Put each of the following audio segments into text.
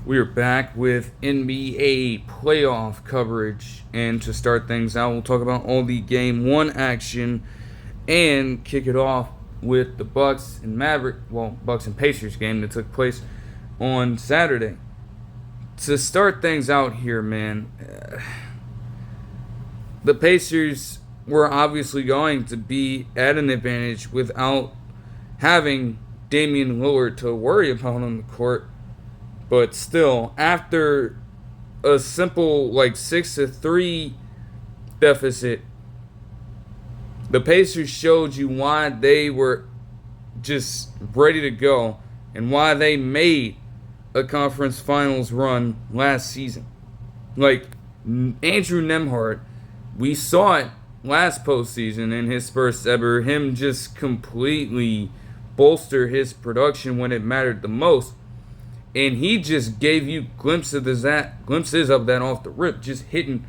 We are back with NBA playoff coverage, and to start things out, we'll talk about all the Game 1 action and kick it off with the Bucks and Pacers game that took place on Saturday. To start things out here, man, the Pacers were obviously going to be at an advantage without having Damian Lillard to worry about on the court. But still, after a simple 6-3 deficit, the Pacers showed you why they were just ready to go and why they made a conference finals run last season. Andrew Nembhard, we saw it last postseason in his first ever, him just completely bolster his production when it mattered the most. And he just gave you glimpses of that off the rip, just hitting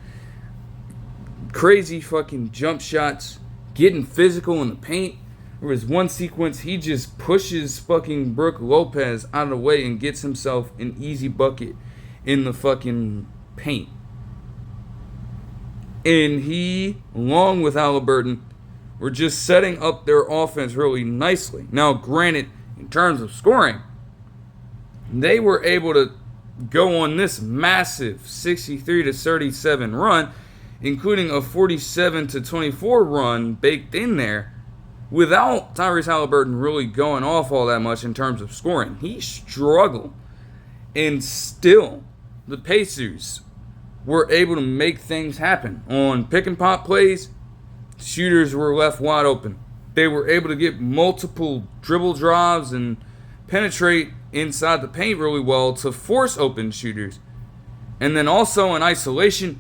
crazy fucking jump shots, getting physical in the paint. There was one sequence, he just pushes fucking Brook Lopez out of the way and gets himself an easy bucket in the fucking paint. And he, along with Halliburton, were just setting up their offense really nicely. Now, granted, in terms of scoring, they were able to go on this massive 63-37 run, including a 47-24 run baked in there, without Tyrese Halliburton really going off all that much in terms of scoring. He struggled. And still, the Pacers were able to make things happen. On pick and pop plays, shooters were left wide open. They were able to get multiple dribble drives and penetrate inside the paint really well to force open shooters. And then also in isolation,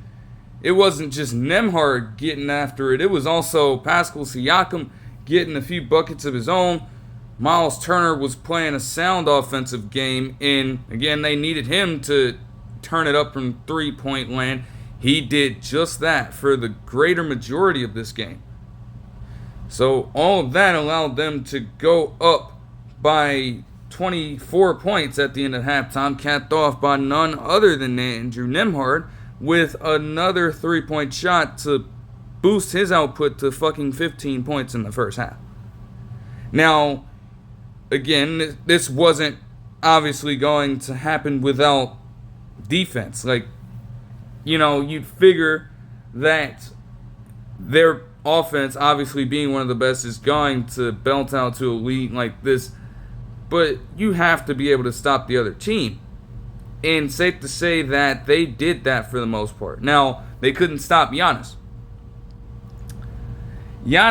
it wasn't just Nembhard getting after it. It was also Pascal Siakam getting a few buckets of his own. Miles Turner was playing a sound offensive game, and again, they needed him to turn it up from three-point land. He did just that for the greater majority of this game. So all of that allowed them to go up by 24 points at the end of halftime, capped off by none other than Andrew Nembhard with another three-point shot to boost his output to fucking 15 points in the first half. Now, again, this wasn't obviously going to happen without defense. You'd figure that their offense, obviously being one of the best, is going to belt out to a lead like this. But you have to be able to stop the other team. And safe to say that they did that for the most part. Now, they couldn't stop Giannis. We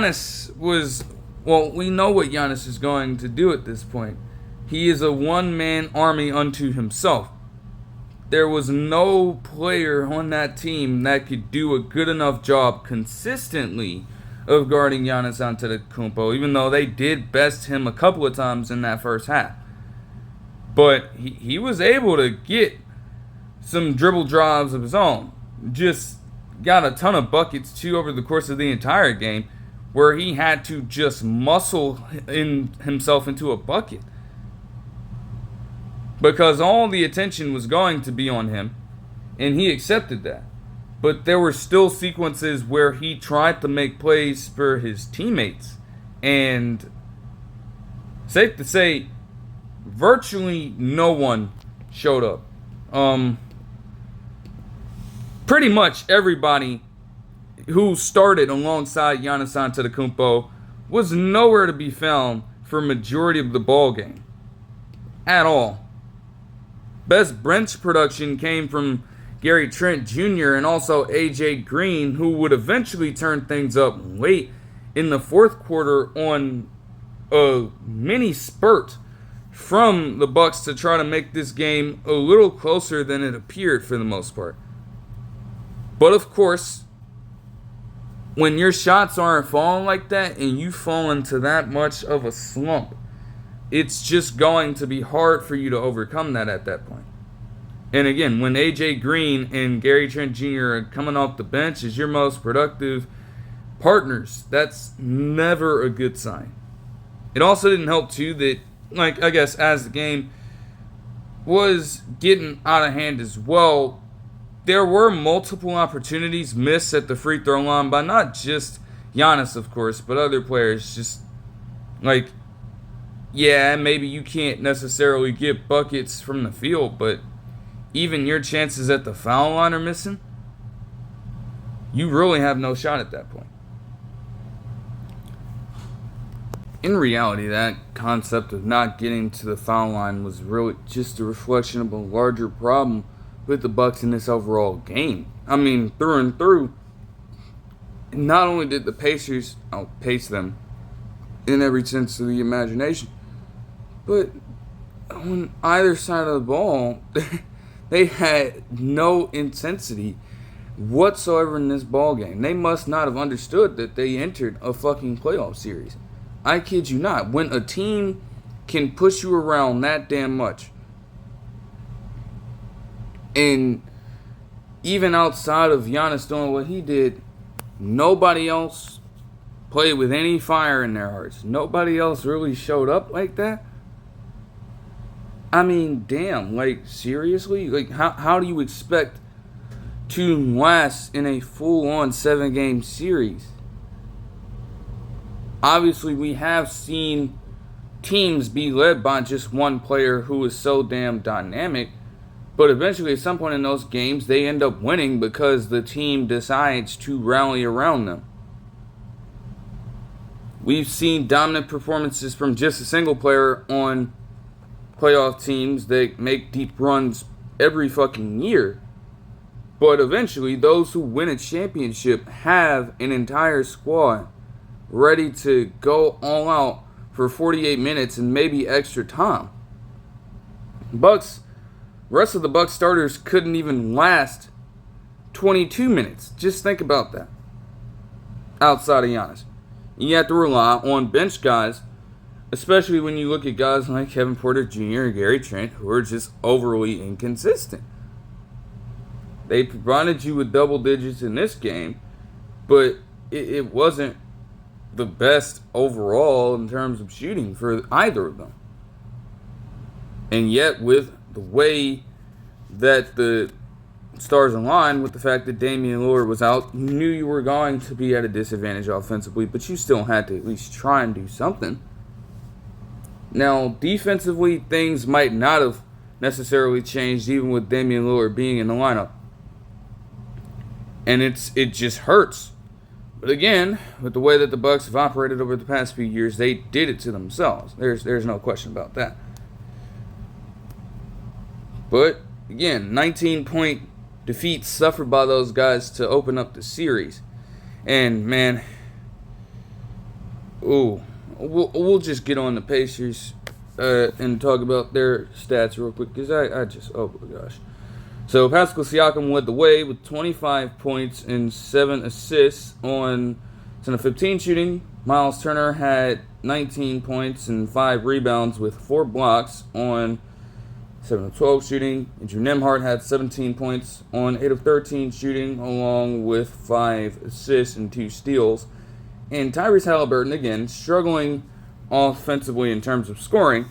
know what Giannis is going to do at this point. He is a one-man army unto himself. There was no player on that team that could do a good enough job consistently of guarding Giannis Antetokounmpo, even though they did best him a couple of times in that first half. But he was able to get some dribble drives of his own. Just got a ton of buckets, too, over the course of the entire game, where he had to just muscle himself into a bucket. Because all the attention was going to be on him, and he accepted that. But there were still sequences where he tried to make plays for his teammates. And safe to say, virtually no one showed up. Pretty much everybody who started alongside Giannis Antetokounmpo was nowhere to be found for majority of the ball game. At all. Best bench production came from Gary Trent Jr. and also AJ Green, who would eventually turn things up late in the fourth quarter on a mini spurt from the Bucks to try to make this game a little closer than it appeared for the most part. But of course, when your shots aren't falling like that and you fall into that much of a slump, it's just going to be hard for you to overcome that at that point. And again, when AJ Green and Gary Trent Jr. are coming off the bench as your most productive partners, that's never a good sign. It also didn't help, too, that, I guess, as the game was getting out of hand as well. There were multiple opportunities missed at the free throw line by not just Giannis, of course, but other players. Just like, yeah, maybe you can't necessarily get buckets from the field, but even your chances at the foul line are missing. You really have no shot at that point. In reality, that concept of not getting to the foul line was really just a reflection of a larger problem with the Bucks in this overall game. I mean, through and through, not only did the Pacers outpace them in every sense of the imagination, but on either side of the ball, they had no intensity whatsoever in this ball game. They must not have understood that they entered a fucking playoff series. I kid you not. When a team can push you around that damn much, and even outside of Giannis doing what he did, nobody else played with any fire in their hearts. Nobody else really showed up like that. I mean, damn, like, seriously? Like, how do you expect to last in a full-on 7-game series? Obviously, we have seen teams be led by just one player who is so damn dynamic, but eventually, at some point in those games, they end up winning because the team decides to rally around them. We've seen dominant performances from just a single player on playoff teams that make deep runs every fucking year. But eventually, those who win a championship have an entire squad ready to go all out for 48 minutes and maybe extra time. Rest of the Bucks starters couldn't even last 22 minutes. Just think about that. Outside of Giannis, you have to rely on bench guys, especially when you look at guys like Kevin Porter Jr. and Gary Trent, who are just overly inconsistent. They provided you with double digits in this game, but it wasn't the best overall in terms of shooting for either of them. And yet, with the way that the stars aligned, with the fact that Damian Lillard was out, you knew you were going to be at a disadvantage offensively, but you still had to at least try and do something. Now, defensively, things might not have necessarily changed, even with Damian Lillard being in the lineup. And it just hurts. But again, with the way that the Bucks have operated over the past few years, they did it to themselves. There's no question about that. But again, 19-point defeats suffered by those guys to open up the series. And man, we'll just get on the Pacers and talk about their stats real quick, because I just, oh my gosh. So Pascal Siakam led the way with 25 points and 7 assists on 10 of 15 shooting. Miles Turner had 19 points and 5 rebounds with 4 blocks on 7 of 12 shooting. Andrew Nembhard had 17 points on 8 of 13 shooting, along with 5 assists and 2 steals. And Tyrese Halliburton, again, struggling offensively in terms of scoring,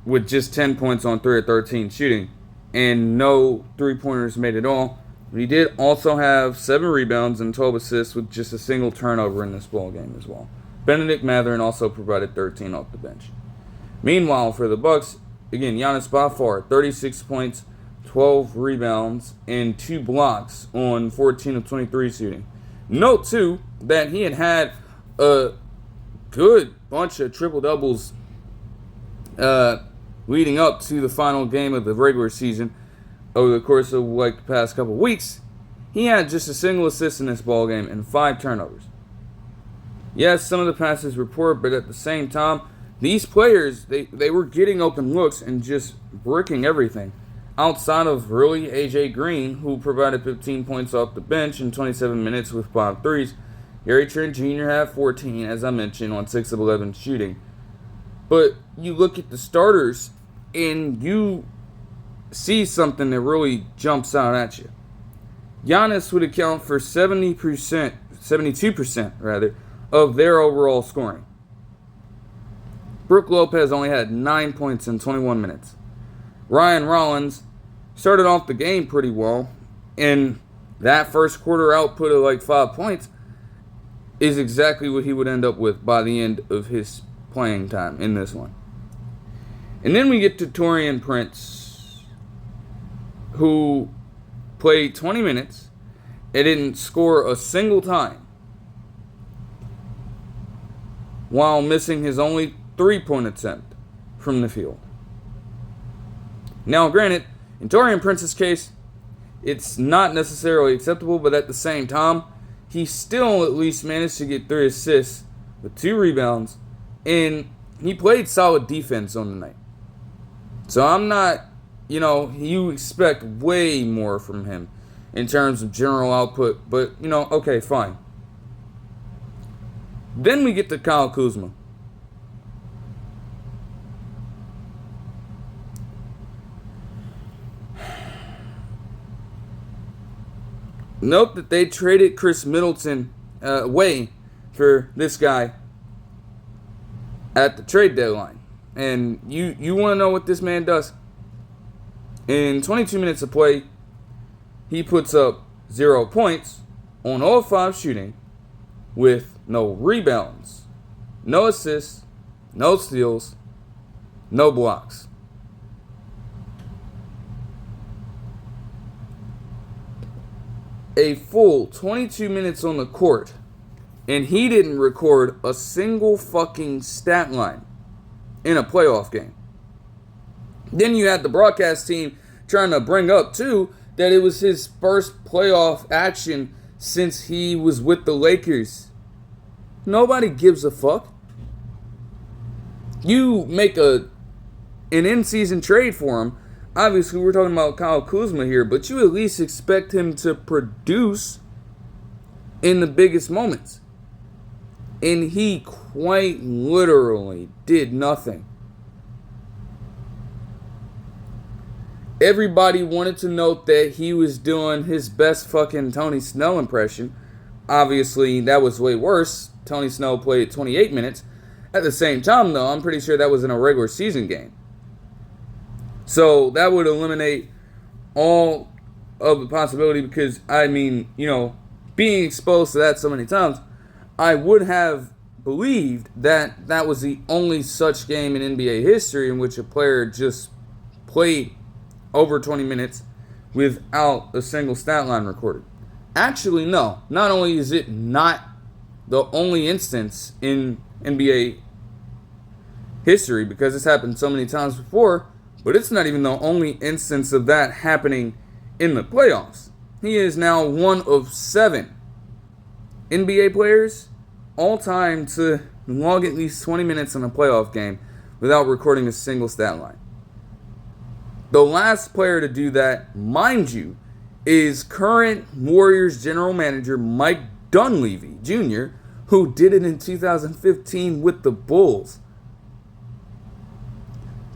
with just 10 points on 3 of 13 shooting, and no three-pointers made at all. But he did also have 7 rebounds and 12 assists with just a single turnover in this ball game as well. Benedict Mathurin also provided 13 off the bench. Meanwhile, for the Bucks, again, Giannis by far, 36 points, 12 rebounds, and 2 blocks on 14 of 23 shooting. Note, too, that he had a good bunch of triple-doubles leading up to the final game of the regular season. Over the course of the past couple weeks, he had just a single assist in this ball game and 5 turnovers. Yes, some of the passes were poor, but at the same time, these players, they were getting open looks and just bricking everything. Outside of really AJ Green, who provided 15 points off the bench in 27 minutes with 5 threes. Gary Trent Jr. had 14, as I mentioned, on 6 of 11 shooting. But you look at the starters, and you see something that really jumps out at you. Giannis would account for 72% rather, of their overall scoring. Brook Lopez only had 9 points in 21 minutes. Ryan Rollins started off the game pretty well, and that first quarter output of like 5 points is exactly what he would end up with by the end of his playing time in this one. And then we get to Taurean Prince, who played 20 minutes and didn't score a single time, while missing his only 3-point attempt from the field. Now, granted, in Taurean Prince's case, it's not necessarily acceptable, but at the same time, he still at least managed to get 3 assists with 2 rebounds, and he played solid defense on the night. So I'm not, you expect way more from him in terms of general output, but, okay, fine. Then we get to Kyle Kuzma. Note that they traded Chris Middleton away for this guy at the trade deadline. And you want to know what this man does? In 22 minutes of play, he puts up 0 points on all 5 shooting with no rebounds, no assists, no steals, no blocks. A full 22 minutes on the court, and he didn't record a single fucking stat line in a playoff game. Then you had the broadcast team trying to bring up, too, that it was his first playoff action since he was with the Lakers. Nobody gives a fuck. You make an in-season trade for him. Obviously, we're talking about Kyle Kuzma here, but you at least expect him to produce in the biggest moments. And he quite literally did nothing. Everybody wanted to note that he was doing his best fucking Tony Snell impression. Obviously, that was way worse. Tony Snell played 28 minutes. At the same time, though, I'm pretty sure that was in a regular season game. So that would eliminate all of the possibility because, being exposed to that so many times, I would have believed that that was the only such game in NBA history in which a player just played over 20 minutes without a single stat line recorded. Actually, no. Not only is it not the only instance in NBA history, because it's happened so many times before, but it's not even the only instance of that happening in the playoffs. He is now one of 7 NBA players all time to log at least 20 minutes in a playoff game without recording a single stat line. The last player to do that, mind you, is current Warriors general manager Mike Dunleavy Jr., who did it in 2015 with the Bulls.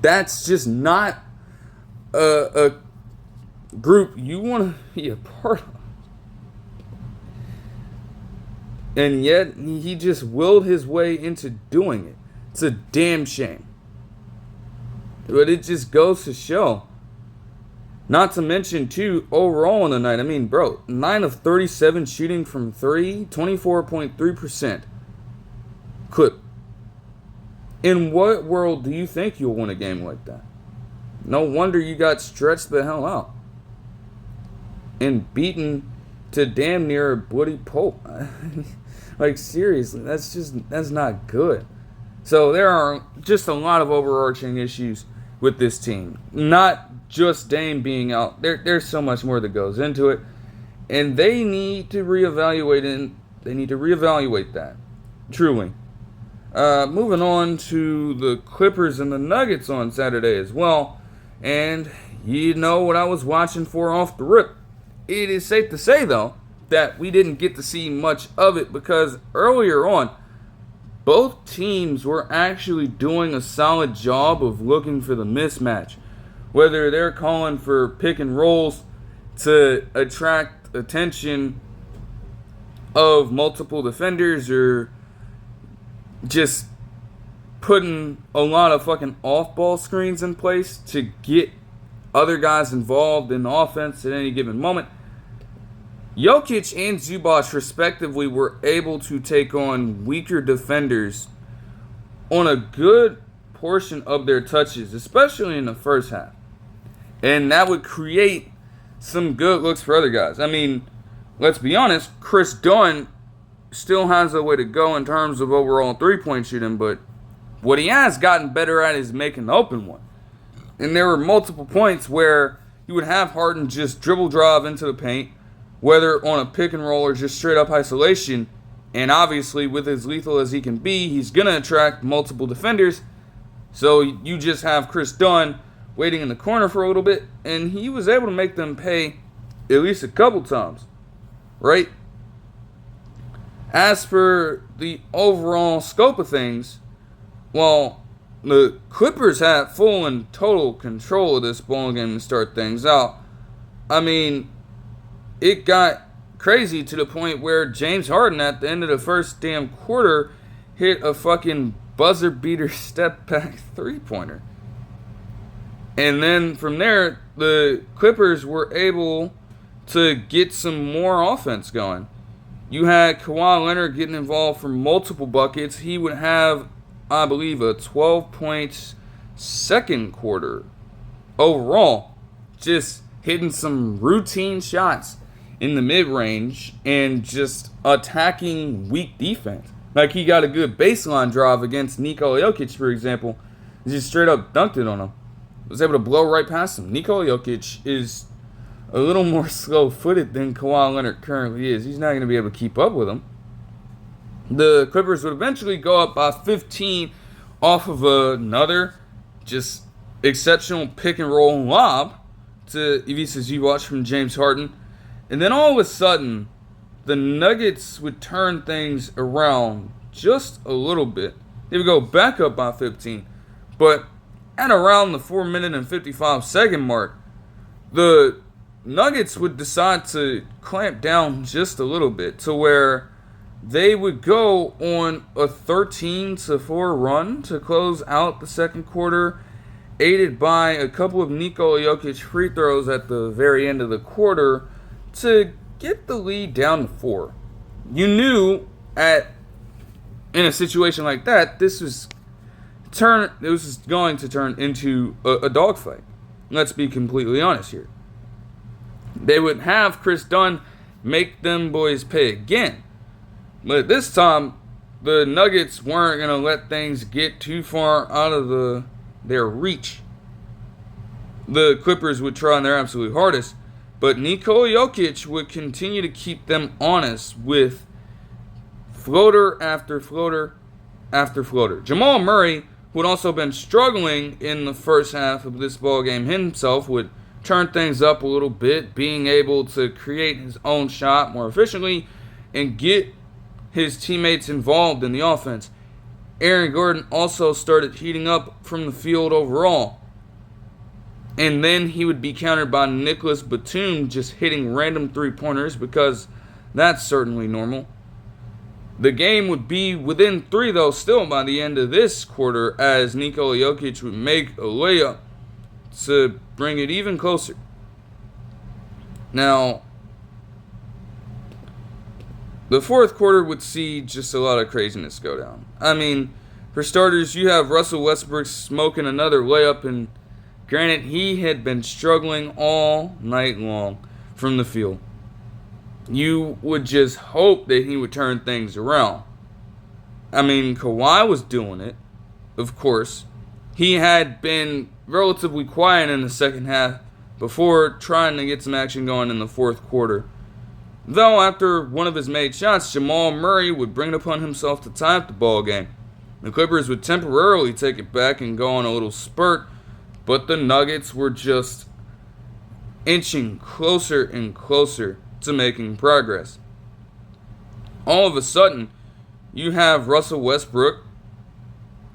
That's just not a group you want to be a part of. And yet, he just willed his way into doing it. It's a damn shame. But it just goes to show. Not to mention, too, overall in the night. 9 of 37 shooting from 3, 24.3% clip. In what world do you think you'll win a game like that? No wonder you got stretched the hell out. And beaten to damn near a bloody pulp. Seriously, that's not good. So there are just a lot of overarching issues with this team. Not just Dame being out. There's so much more that goes into it. And they need to reevaluate that. Truly. Moving on to the Clippers and the Nuggets on Saturday as well. And you know what I was watching for off the rip. It is safe to say, though, that we didn't get to see much of it because earlier on, both teams were actually doing a solid job of looking for the mismatch. Whether they're calling for pick and rolls to attract attention of multiple defenders or just putting a lot of fucking off-ball screens in place to get other guys involved in the offense at any given moment. Jokic and Zubac, respectively, were able to take on weaker defenders on a good portion of their touches, especially in the first half. And that would create some good looks for other guys. I mean, let's be honest, Chris Dunn still has a way to go in terms of overall three-point shooting, but what he has gotten better at is making the open one. And there were multiple points where you would have Harden just dribble drive into the paint, whether on a pick and roll or just straight up isolation. And obviously, with as lethal as he can be, he's going to attract multiple defenders. So you just have Chris Dunn waiting in the corner for a little bit, and he was able to make them pay at least a couple times, right? As for the overall scope of things, well, the Clippers had full and total control of this ball game to start things out. I mean, it got crazy to the point where James Harden at the end of the first damn quarter hit a fucking buzzer beater step back three-pointer. And then from there, the Clippers were able to get some more offense going. You had Kawhi Leonard getting involved for multiple buckets. He would have, I believe, a 12-point second quarter overall, just hitting some routine shots in the mid-range and just attacking weak defense. Like he got a good baseline drive against Nikola Jokic, for example. He just straight up dunked it on him. Was able to blow right past him. Nikola Jokic is a little more slow-footed than Kawhi Leonard currently is. He's not going to be able to keep up with him. The Clippers would eventually go up by 15 off of another just exceptional pick-and-roll lob to Ivica Zubac from James Harden. And then all of a sudden, the Nuggets would turn things around just a little bit. They would go back up by 15. But at around the 4-minute and 55-second mark, the Nuggets would decide to clamp down just a little bit to where they would go on a 13-4 run to close out the second quarter, aided by a couple of Nikola Jokic free throws at the very end of the quarter to get the lead down to 4. You knew in a situation like that, this was going to turn into a dogfight. Let's be completely honest here. They would have Chris Dunn make them boys pay again. But this time, the Nuggets weren't going to let things get too far out of their reach. The Clippers would try their absolute hardest, but Nikola Jokic would continue to keep them honest with floater after floater after floater. Jamal Murray, who had also been struggling in the first half of this ballgame himself, would turn things up a little bit, being able to create his own shot more efficiently and get his teammates involved in the offense. Aaron Gordon also started heating up from the field overall. And then he would be countered by Nicholas Batum just hitting random three-pointers because that's certainly normal. The game would be within 3, though, still by the end of this quarter, as Nikola Jokic would make a layup to bring it even closer. Now, the fourth quarter would see just a lot of craziness go down. I mean, for starters, you have Russell Westbrook smoking another layup, and granted, he had been struggling all night long from the field. You would just hope that he would turn things around. I mean, Kawhi was doing it, of course. He had been relatively quiet in the second half before trying to get some action going in the fourth quarter. Though after one of his made shots, Jamal Murray would bring it upon himself to tie up the ball game. The Clippers would temporarily take it back and go on a little spurt, but the Nuggets were just inching closer and closer to making progress. All of a sudden, you have Russell Westbrook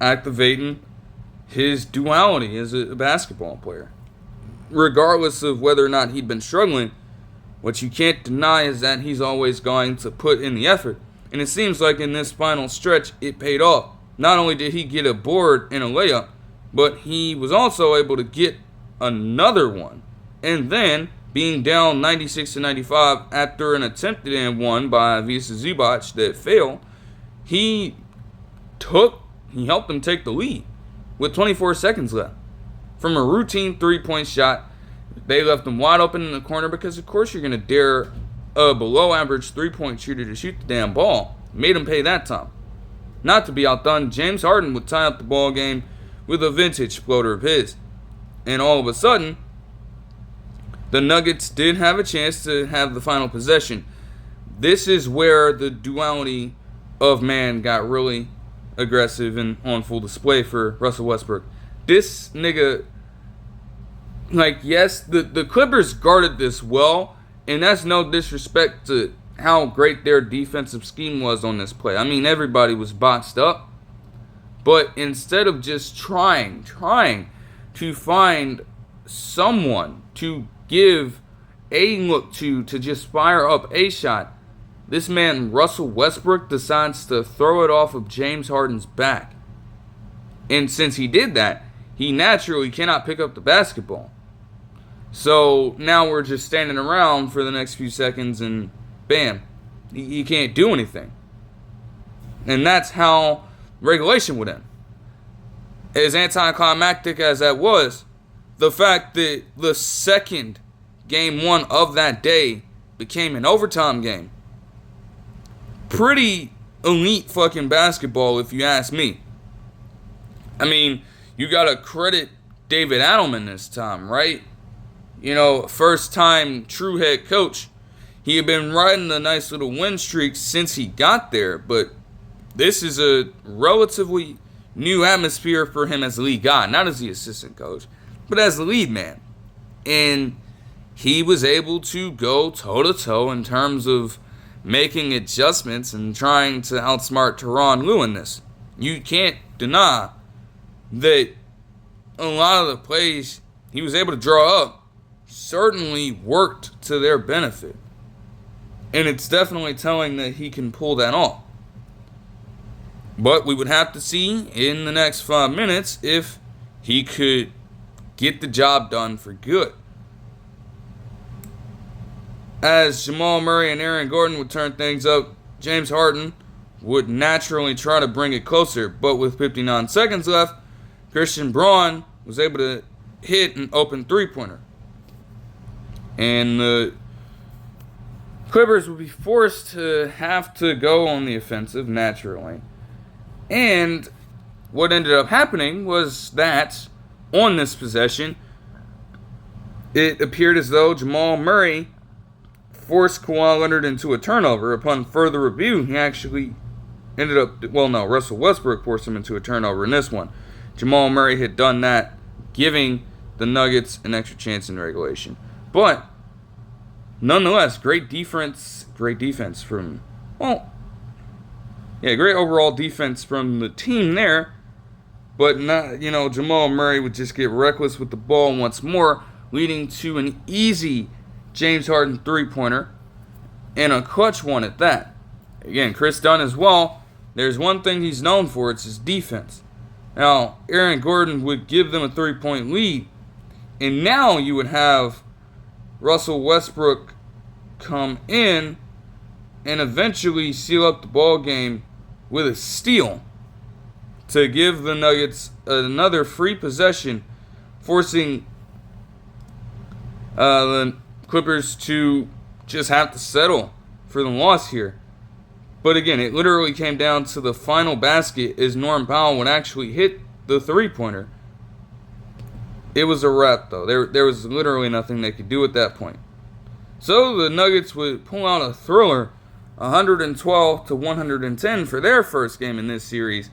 activating his duality as a basketball player. Regardless of whether or not he'd been struggling, what you can't deny is that he's always going to put in the effort. And it seems like in this final stretch, it paid off. Not only did he get a board and a layup, but he was also able to get another one. And then, being down 96-95 after an attempted and one by Visa Zubac that failed, he helped them take the lead with 24 seconds left. From a routine three-point shot, they left them wide open in the corner because, of course, you're going to dare a below-average three-point shooter to shoot the damn ball. Made him pay that time. Not to be outdone, James Harden would tie up the ball game with a vintage floater of his. And all of a sudden, the Nuggets did have a chance to have the final possession. This is where the duality of man got really aggressive and on full display for Russell Westbrook. This nigga, yes, the Clippers guarded this well, and that's no disrespect to how great their defensive scheme was on this play. I mean, everybody was boxed up, but instead of just trying to find someone to give a look to just fire up a shot, this man, Russell Westbrook, decides to throw it off of James Harden's back. And since he did that, he naturally cannot pick up the basketball. So now we're just standing around for the next few seconds and bam, he can't do anything. And that's how regulation would end. As anticlimactic as that was, the fact that the second game one of that day became an overtime game. Pretty elite fucking basketball, if you ask me. I mean, you gotta credit David Adelman this time, right? You know, first time true head coach. He had been riding a nice little win streak since he got there, but this is a relatively new atmosphere for him as the lead guy, not as the assistant coach, but as the lead man. And he was able to go toe-to-toe in terms of making adjustments and trying to outsmart Tyronn Lue in this. You can't deny that a lot of the plays he was able to draw up certainly worked to their benefit. And it's definitely telling that he can pull that off. But we would have to see in the next 5 minutes if he could get the job done for good. As Jamal Murray and Aaron Gordon would turn things up, James Harden would naturally try to bring it closer. But with 59 seconds left, Christian Braun was able to hit an open three-pointer. And the Clippers would be forced to have to go on the offensive, naturally. And what ended up happening was that, on this possession, it appeared as though Jamal Murray forced Kawhi Leonard into a turnover. Upon further review, he actually ended up, Russell Westbrook forced him into a turnover in this one. Jamal Murray had done that, giving the Nuggets an extra chance in regulation. But nonetheless, great defense from, great overall defense from the team there. But not, Jamal Murray would just get reckless with the ball once more, leading to an easy James Harden three-pointer and a clutch one at that. Again, Chris Dunn as well. There's one thing he's known for, it's his defense. Now, Aaron Gordon would give them a three-point lead, and now you would have Russell Westbrook come in and eventually seal up the ball game with a steal to give the Nuggets another free possession, forcing the Clippers to just have to settle for the loss here. But again, it literally came down to the final basket as Norm Powell would actually hit the three-pointer. It was a wrap, though. There was literally nothing they could do at that point. So the Nuggets would pull out a thriller, 112-110 for their first game in this series.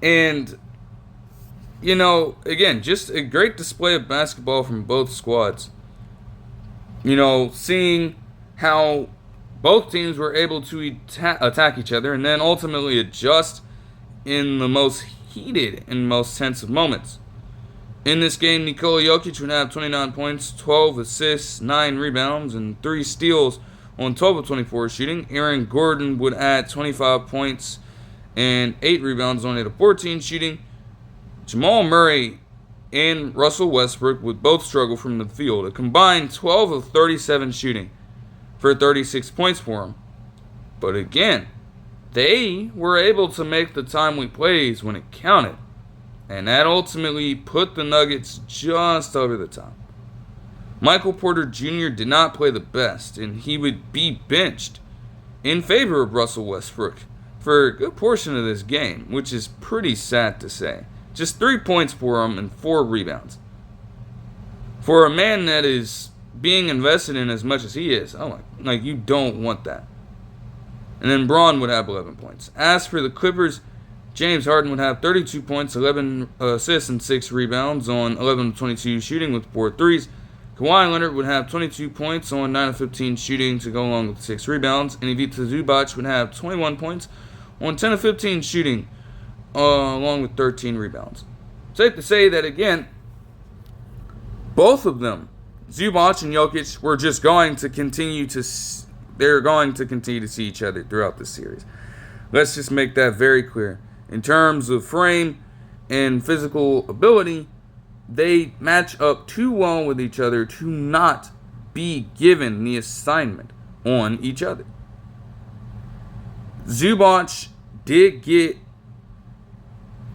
And, again, just a great display of basketball from both squads. Seeing how both teams were able to attack each other and then ultimately adjust in the most heated and most tense of moments. In this game, Nikola Jokic would have 29 points, 12 assists, 9 rebounds, and 3 steals on 12 of 24 shooting. Aaron Gordon would add 25 points and 8 rebounds on 8 of 14 shooting. Jamal Murray and Russell Westbrook would both struggle from the field. A combined 12 of 37 shooting for 36 points for them. But again, they were able to make the timely plays when it counted. And that ultimately put the Nuggets just over the top. Michael Porter Jr. did not play the best, and he would be benched in favor of Russell Westbrook for a good portion of this game, which is pretty sad to say. Just 3 points for him and 4 rebounds. For a man that is being invested in as much as he is, you don't want that. And then Braun would have 11 points. As for the Clippers, James Harden would have 32 points, 11 assists, and 6 rebounds on 11 of 22 shooting with 4 threes. Kawhi Leonard would have 22 points on 9 of 15 shooting to go along with 6 rebounds. And Ivica Zubac would have 21 points on 10 of 15 shooting along with 13 rebounds. Safe to say that, again, both of them, Zubac and Jokic, were just going to continue to see each other throughout the series. Let's just make that very clear. In terms of frame and physical ability, they match up too well with each other to not be given the assignment on each other. Zubac did get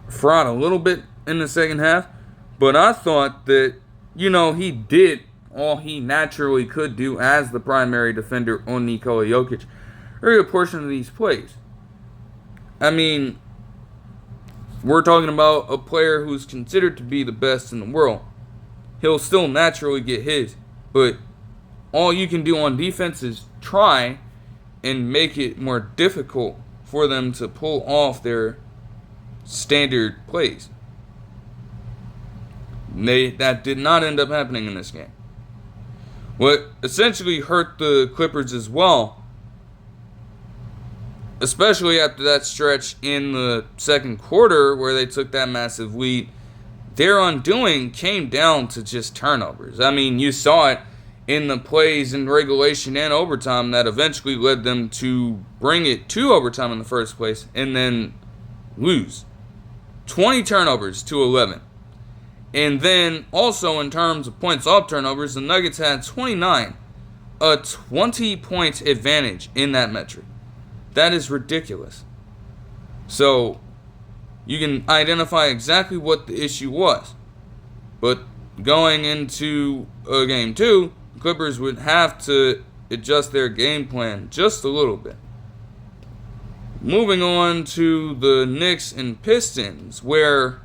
fried a little bit in the second half, but I thought that, he did all he naturally could do as the primary defender on Nikola Jokic for a portion of these plays. I mean, we're talking about a player who's considered to be the best in the world. He'll still naturally get his, but all you can do on defense is try and make it more difficult for them to pull off their standard plays. That did not end up happening in this game. What essentially hurt the Clippers as well, especially after that stretch in the second quarter where they took that massive lead, their undoing came down to just turnovers. I mean, you saw it in the plays in regulation and overtime that eventually led them to bring it to overtime in the first place and then lose. 20 turnovers to 11. And then also in terms of points off turnovers, the Nuggets had 29, a 20-point advantage in that metric. That is ridiculous. So you can identify exactly what the issue was. But going into game 2, the Clippers would have to adjust their game plan just a little bit. Moving on to the Knicks and Pistons, where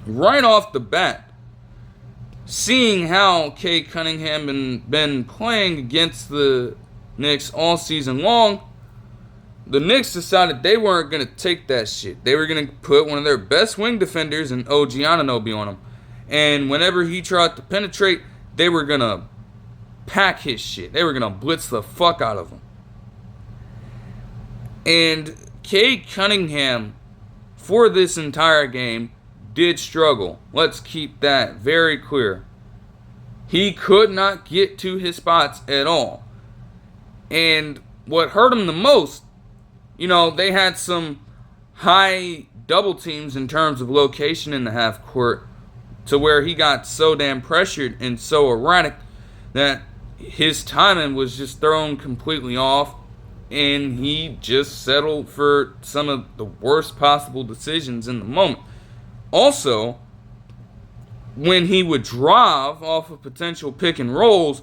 right off the bat, seeing how Cade Cunningham had been playing against the Knicks all season long, the Knicks decided they weren't going to take that shit. They were going to put one of their best wing defenders in OG Anunoby on him. And whenever he tried to penetrate, they were going to pack his shit. They were going to blitz the fuck out of him. And Cade Cunningham, for this entire game, did struggle. Let's keep that very clear. He could not get to his spots at all. And what hurt him the most, they had some high double teams in terms of location in the half court to where he got so damn pressured and so erratic that his timing was just thrown completely off, and he just settled for some of the worst possible decisions in the moment. Also, when he would drive off of potential pick and rolls,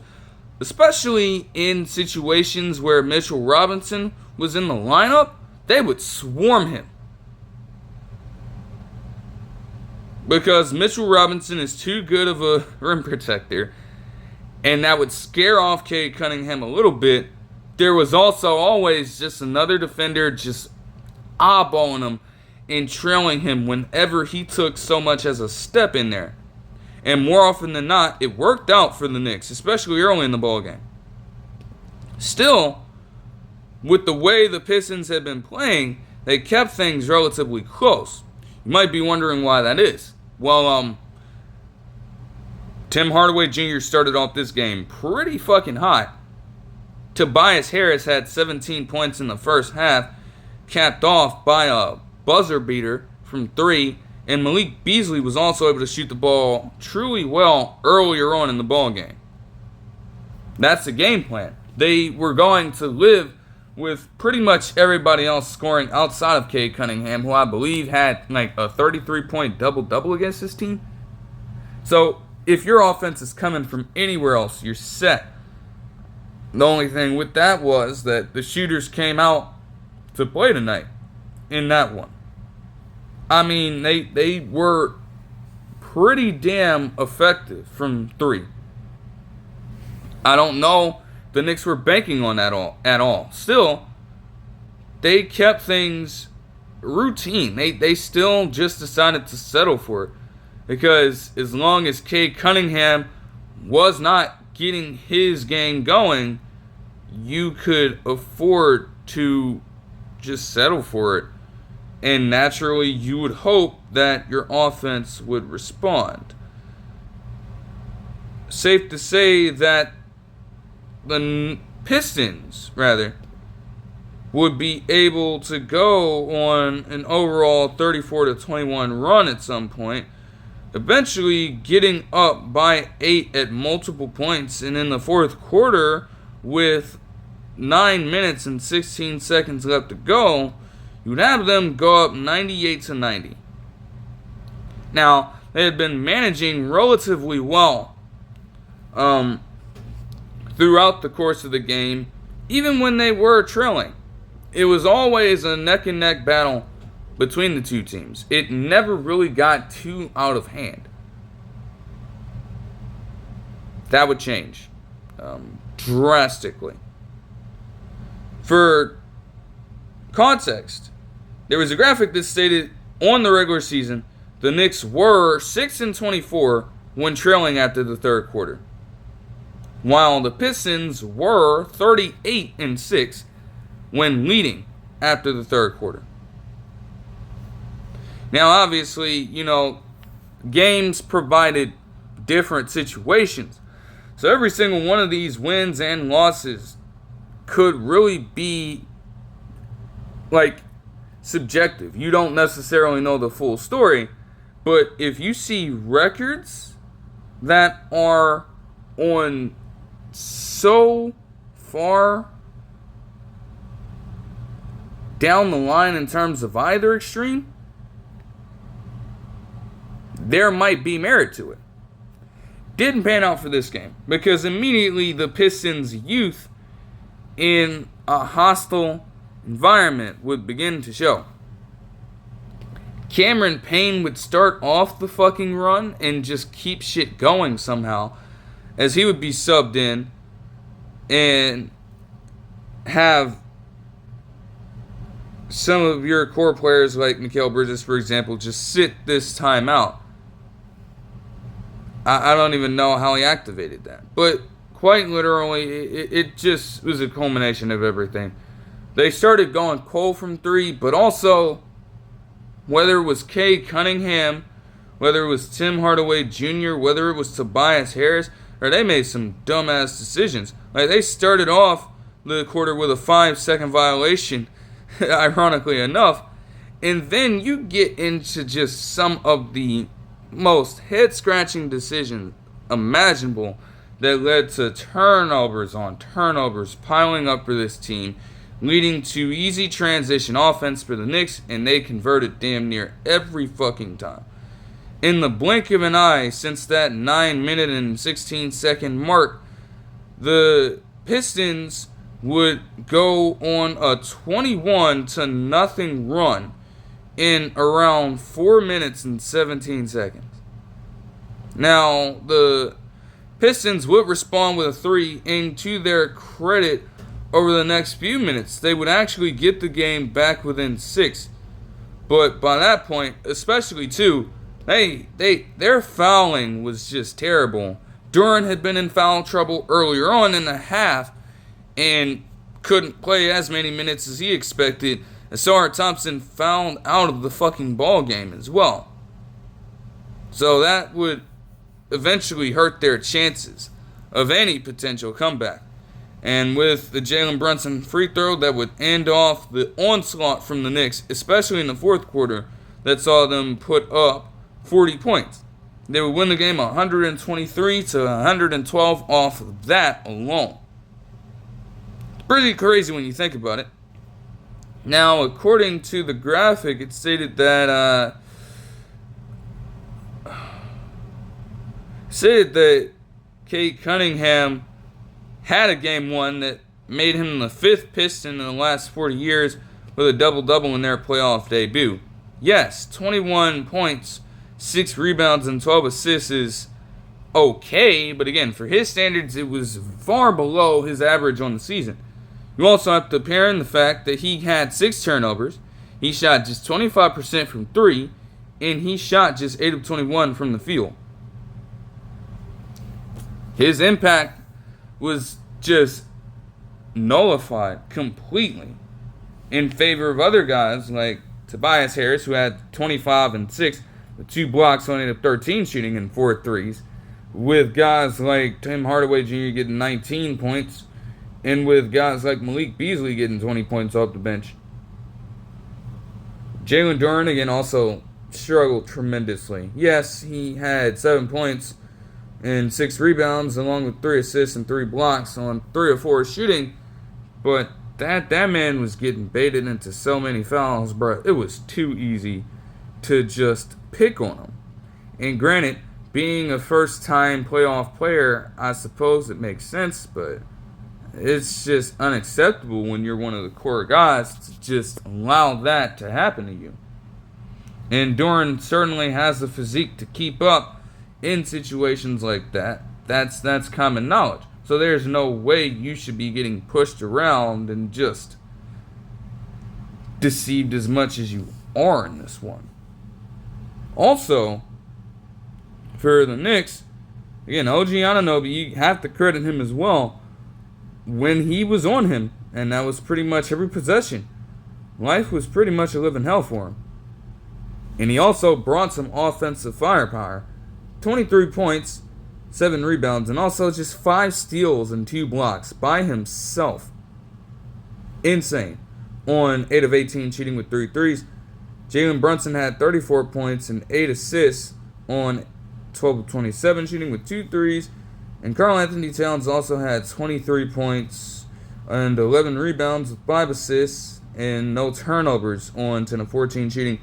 especially in situations where Mitchell Robinson was in the lineup, they would swarm him. Because Mitchell Robinson is too good of a rim protector, and that would scare off Cade Cunningham a little bit. There was also always just another defender just eyeballing him and trailing him whenever he took so much as a step in there. And more often than not, it worked out for the Knicks, especially early in the ballgame. Still, with the way the Pistons had been playing, they kept things relatively close. You might be wondering why that is. Well, Tim Hardaway Jr. started off this game pretty fucking hot. Tobias Harris had 17 points in the first half, capped off by a buzzer beater from 3 And Malik Beasley was also able to shoot the ball truly well earlier on in the ball game. That's the game plan. They were going to live with pretty much everybody else scoring outside of Cade Cunningham, who I believe had like a 33-point double-double against his team. So if your offense is coming from anywhere else, you're set. The only thing with that was that the shooters came out to play tonight in that one. I mean, they were pretty damn effective from three. I don't know if the Knicks were banking on that at all. Still, they kept things routine. They still just decided to settle for it. Because as long as Cade Cunningham was not getting his game going, you could afford to just settle for it. And naturally, you would hope that your offense would respond. Safe to say that the Pistons, would be able to go on an overall 34-21 run at some point, eventually getting up by 8 at multiple points, and in the fourth quarter, with 9 minutes and 16 seconds left to go, you would have them go up 98-90. Now, they had been managing relatively well throughout the course of the game, even when they were trailing. It was always a neck-and-neck battle between the two teams. It never really got too out of hand. That would change drastically. For context, there was a graphic that stated on the regular season, the Knicks were 6-24 when trailing after the third quarter, while the Pistons were 38-6 when leading after the third quarter. Now, obviously, games provided different situations. So every single one of these wins and losses could really be subjective. You don't necessarily know the full story, but if you see records that are on so far down the line in terms of either extreme, there might be merit to it. Didn't pan out for this game because immediately the Pistons' youth in a hostile environment would begin to show. Cameron Payne would start off the fucking run and just keep shit going somehow, as he would be subbed in and have some of your core players like Mikal Bridges, for example, just sit this time out. I don't even know how he activated that. But quite literally, it just was a culmination of everything. They started going cold from three, but also, whether it was Cade Cunningham, whether it was Tim Hardaway Jr., whether it was Tobias Harris, or they made some dumbass decisions. They started off the quarter with a 5-second violation, ironically enough, and then you get into just some of the most head-scratching decisions imaginable that led to turnovers on turnovers piling up for this team, leading to easy transition offense for the Knicks, and they converted damn near every fucking time. In the blink of an eye, since that 9-minute and 16-second mark, the Pistons would go on a 21-0 run in around 4 minutes and 17 seconds. Now, the Pistons would respond with a three, and to their credit, over the next few minutes, they would actually get the game back within 6. But by that point, especially too, their fouling was just terrible. Duran had been in foul trouble earlier on in the half and couldn't play as many minutes as he expected. Asar Thompson fouled out of the fucking ball game as well. So that would eventually hurt their chances of any potential comeback. And with the Jalen Brunson free throw that would end off the onslaught from the Knicks, especially in the fourth quarter, that saw them put up 40 points. They would win the game 123 to 112 off of that alone. It's pretty crazy when you think about it. Now, according to the graphic, it stated that Cade Cunningham had a game one that made him the 5th Piston in the last 40 years with a double-double in their playoff debut. Yes, 21 points, 6 rebounds, and 12 assists is okay, but again, for his standards, it was far below his average on the season. You also have to pair in the fact that he had 6 turnovers, he shot just 25% from 3, and he shot just 8 of 21 from the field. His impact was just nullified completely in favor of other guys like Tobias Harris, who had 25 and 6 with 2 blocks on 8 of 13 shooting and 4 threes, with guys like Tim Hardaway Jr. getting 19 points, and with guys like Malik Beasley getting 20 points off the bench. Jalen Duren, again, also struggled tremendously. Yes, he had 7 points and 6 rebounds, along with 3 assists and 3 blocks on 3 or 4 shooting, but that man was getting baited into so many fouls, bro. It was too easy to just pick on him. And granted, being a first-time playoff player, I suppose it makes sense, but it's just unacceptable when you're one of the core guys to just allow that to happen to you. And Duren certainly has the physique to keep up in situations like that. That's common knowledge. So there's no way you should be getting pushed around and just deceived as much as you are in this one. Also, for the Knicks, again, OG Anunoby, you have to credit him as well. When he was on him, and that was pretty much every possession, life was pretty much a living hell for him. And he also brought some offensive firepower. 23 points, 7 rebounds, and also just 5 steals and 2 blocks by himself. Insane. On 8 of 18 shooting with 3 threes. Jalen Brunson had 34 points and 8 assists on 12 of 27 shooting with 2 threes. And Karl Anthony Towns also had 23 points and 11 rebounds with 5 assists and no turnovers on 10 of 14 shooting.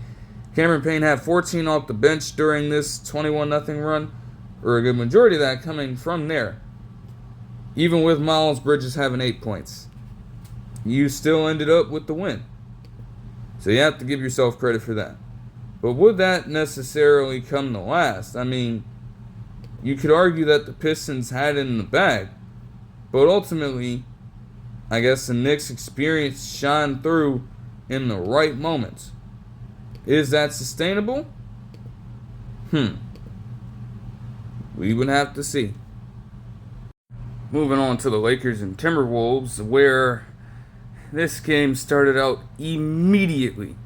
Cameron Payne had 14 off the bench during this 21-0 run, or a good majority of that coming from there. Even with Miles Bridges having 8 points, you still ended up with the win. So you have to give yourself credit for that. But would that necessarily come to last? I mean, you could argue that the Pistons had it in the bag, but ultimately, I guess the Knicks' experience shined through in the right moments. Is that sustainable? We would have to see. Moving on to the Lakers and Timberwolves, where this game started out immediately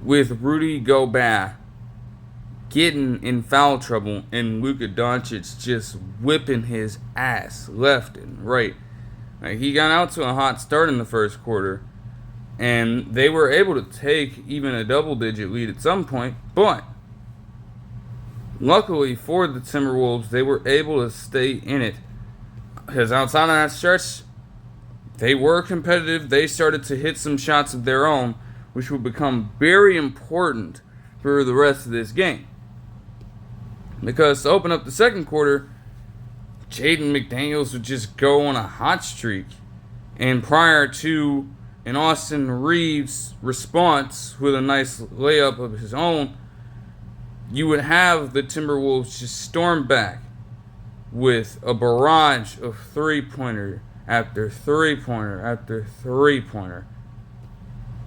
with Rudy Gobert getting in foul trouble and Luka Doncic just whipping his ass left and right. Like, he got out to a hot start in the first quarter, and they were able to take even a double-digit lead at some point, but luckily for the Timberwolves, they were able to stay in it. Because outside of that stretch, they were competitive. They started to hit some shots of their own, which would become very important for the rest of this game. Because to open up the second quarter, Jaden McDaniels would just go on a hot streak. And prior to an Austin Reeves response with a nice layup of his own, you would have the Timberwolves just storm back with a barrage of three-pointer after three-pointer after three-pointer.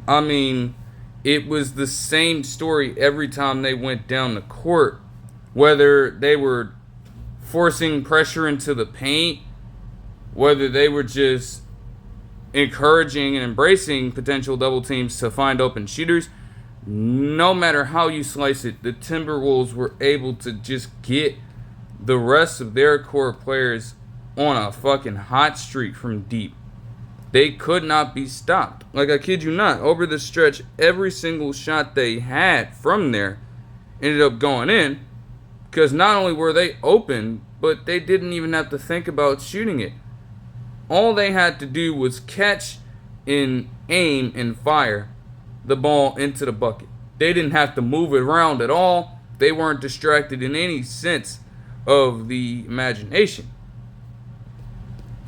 I mean, it was the same story every time they went down the court. Whether they were forcing pressure into the paint, whether they were just encouraging and embracing potential double teams to find open shooters, no matter how you slice it, the Timberwolves were able to just get the rest of their core players on a fucking hot streak from deep. They could not be stopped. Like, I kid you not, over the stretch, every single shot they had from there ended up going in, because not only were they open, but they didn't even have to think about shooting it. All they had to do was catch and aim and fire the ball into the bucket. They didn't have to move it around at all. They weren't distracted in any sense of the imagination.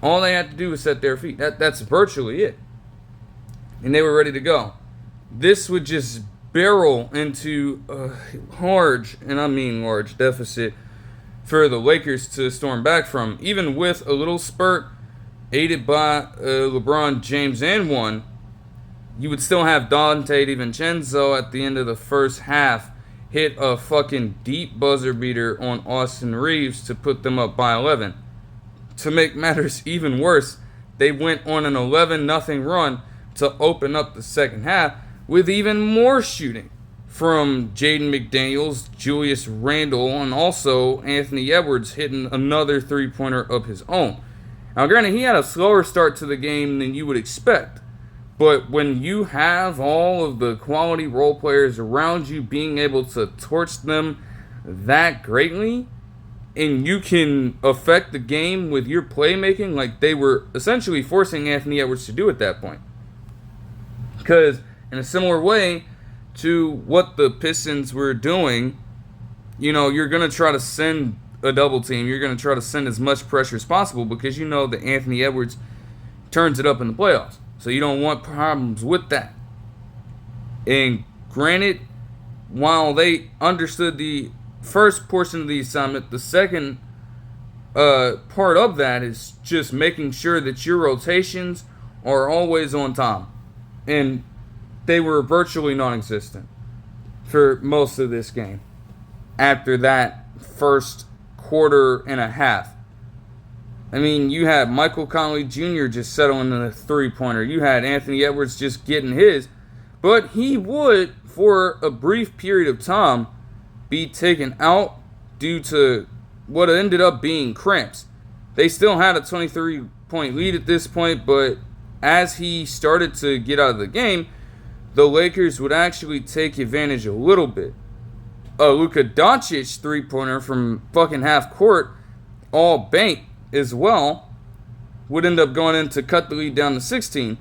All they had to do was set their feet. That's virtually it. And they were ready to go. This would just barrel into a large, and I mean large, deficit for the Lakers to storm back from. Even with a little spurt aided by LeBron James and one, you would still have Dante DiVincenzo at the end of the first half hit a fucking deep buzzer beater on Austin Reeves to put them up by 11. To make matters even worse, they went on an 11-0 run to open up the second half with even more shooting from Jaden McDaniels, Julius Randle, and also Anthony Edwards hitting another three-pointer of his own. Now, granted, he had a slower start to the game than you would expect, but when you have all of the quality role players around you being able to torch them that greatly, and you can affect the game with your playmaking, like they were essentially forcing Anthony Edwards to do at that point. Because in a similar way to what the Pistons were doing, you know, you're going to try to send a double team. You're going to try to send as much pressure as possible because you know that Anthony Edwards turns it up in the playoffs. So you don't want problems with that. And granted, while they understood the first portion of the assignment, the second part of that is just making sure that your rotations are always on time. And they were virtually non-existent for most of this game after that first quarter and a half. I mean, you had Michael Conley Jr. just settling in a three-pointer. You had Anthony Edwards just getting his. But he would, for a brief period of time, be taken out due to what ended up being cramps. They still had a 23-point lead at this point, but as he started to get out of the game, the Lakers would actually take advantage a little bit. A Luka Doncic three-pointer from fucking half court, all bank as well, would end up going in to cut the lead down to 16.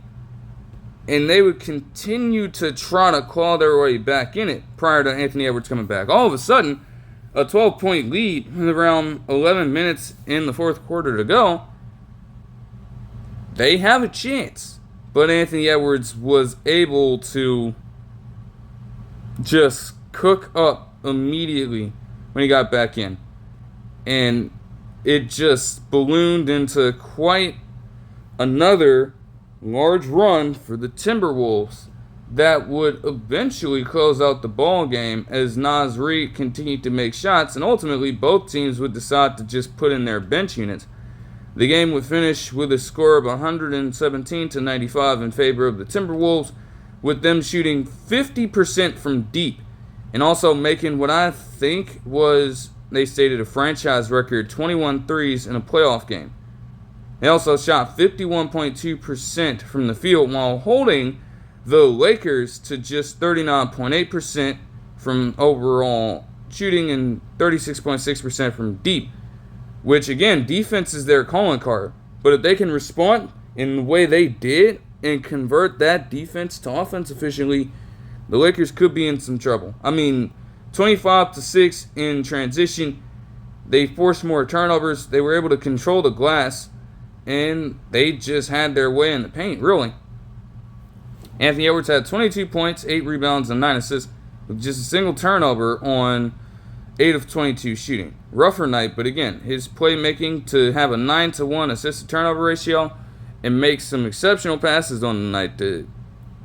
And they would continue to try to claw their way back in it prior to Anthony Edwards coming back. All of a sudden, a 12-point lead with around 11 minutes in the fourth quarter to go. They have a chance. But Anthony Edwards was able to just cook up immediately when he got back in. And it just ballooned into quite another large run for the Timberwolves that would eventually close out the ball game as Naz Reid continued to make shots, and ultimately both teams would decide to just put in their bench units. The game would finish with a score of 117-95 in favor of the Timberwolves, with them shooting 50% from deep and also making what I think was, they stated, a franchise record 21 threes in a playoff game. They also shot 51.2% from the field while holding the Lakers to just 39.8% from overall shooting and 36.6% from deep. Which, again, defense is their calling card. But if they can respond in the way they did and convert that defense to offense efficiently, the Lakers could be in some trouble. I mean, 25-6 in transition. They forced more turnovers. They were able to control the glass. And they just had their way in the paint, really. Anthony Edwards had 22 points, 8 rebounds, and 9 assists with just a single turnover on 8 of 22 shooting. Rougher night, but again, his playmaking to have a 9-to-1 assist-to-turnover ratio and make some exceptional passes on the night to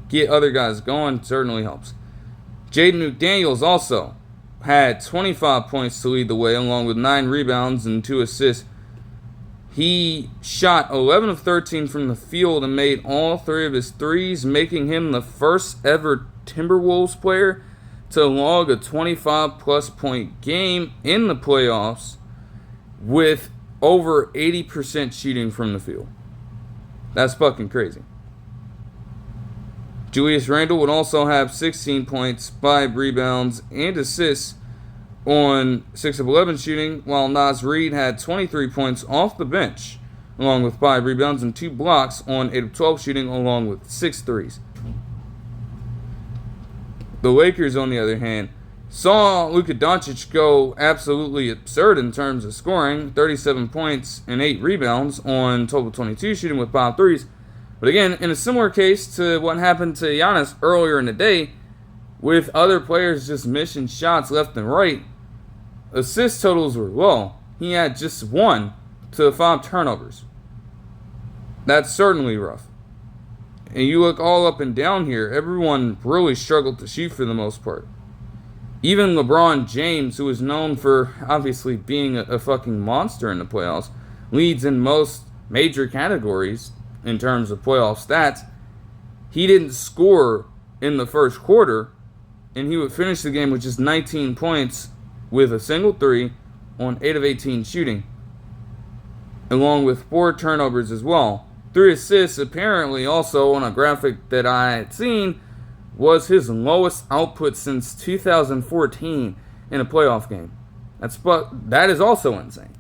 get other guys going certainly helps. Jaden McDaniels also had 25 points to lead the way, along with 9 rebounds and 2 assists. He shot 11 of 13 from the field and made all 3 of his threes, making him the first ever Timberwolves player to log a 25-plus point game in the playoffs with over 80% shooting from the field. That's fucking crazy. Julius Randle would also have 16 points, 5 rebounds, and assists on 6 of 11 shooting, while Naz Reid had 23 points off the bench, along with 5 rebounds and 2 blocks on 8 of 12 shooting, along with 6 threes. The Lakers, on the other hand, saw Luka Doncic go absolutely absurd in terms of scoring, 37 points and 8 rebounds on total 22 shooting with 5 threes. But again, in a similar case to what happened to Giannis earlier in the day, with other players just missing shots left and right, assist totals were low. He had just 1 to 5 turnovers. That's certainly rough. And you look all up and down here, everyone really struggled to shoot for the most part. Even LeBron James, who is known for obviously being a fucking monster in the playoffs, leads in most major categories in terms of playoff stats. He didn't score in the first quarter, and he would finish the game with just 19 points with a single 3 on 8 of 18 shooting, along with 4 turnovers as well. 3 assists, apparently also on a graphic that I had seen, was his lowest output since 2014 in a playoff game. That is also insane.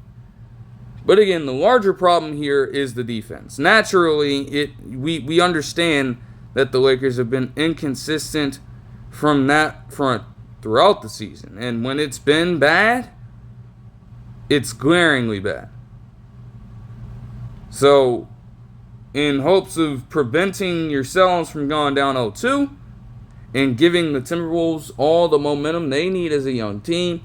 But again, the larger problem here is the defense. Naturally, we understand that the Lakers have been inconsistent from that front throughout the season. And when it's been bad, it's glaringly bad. So, in hopes of preventing yourselves from going down 0-2 and giving the Timberwolves all the momentum they need as a young team,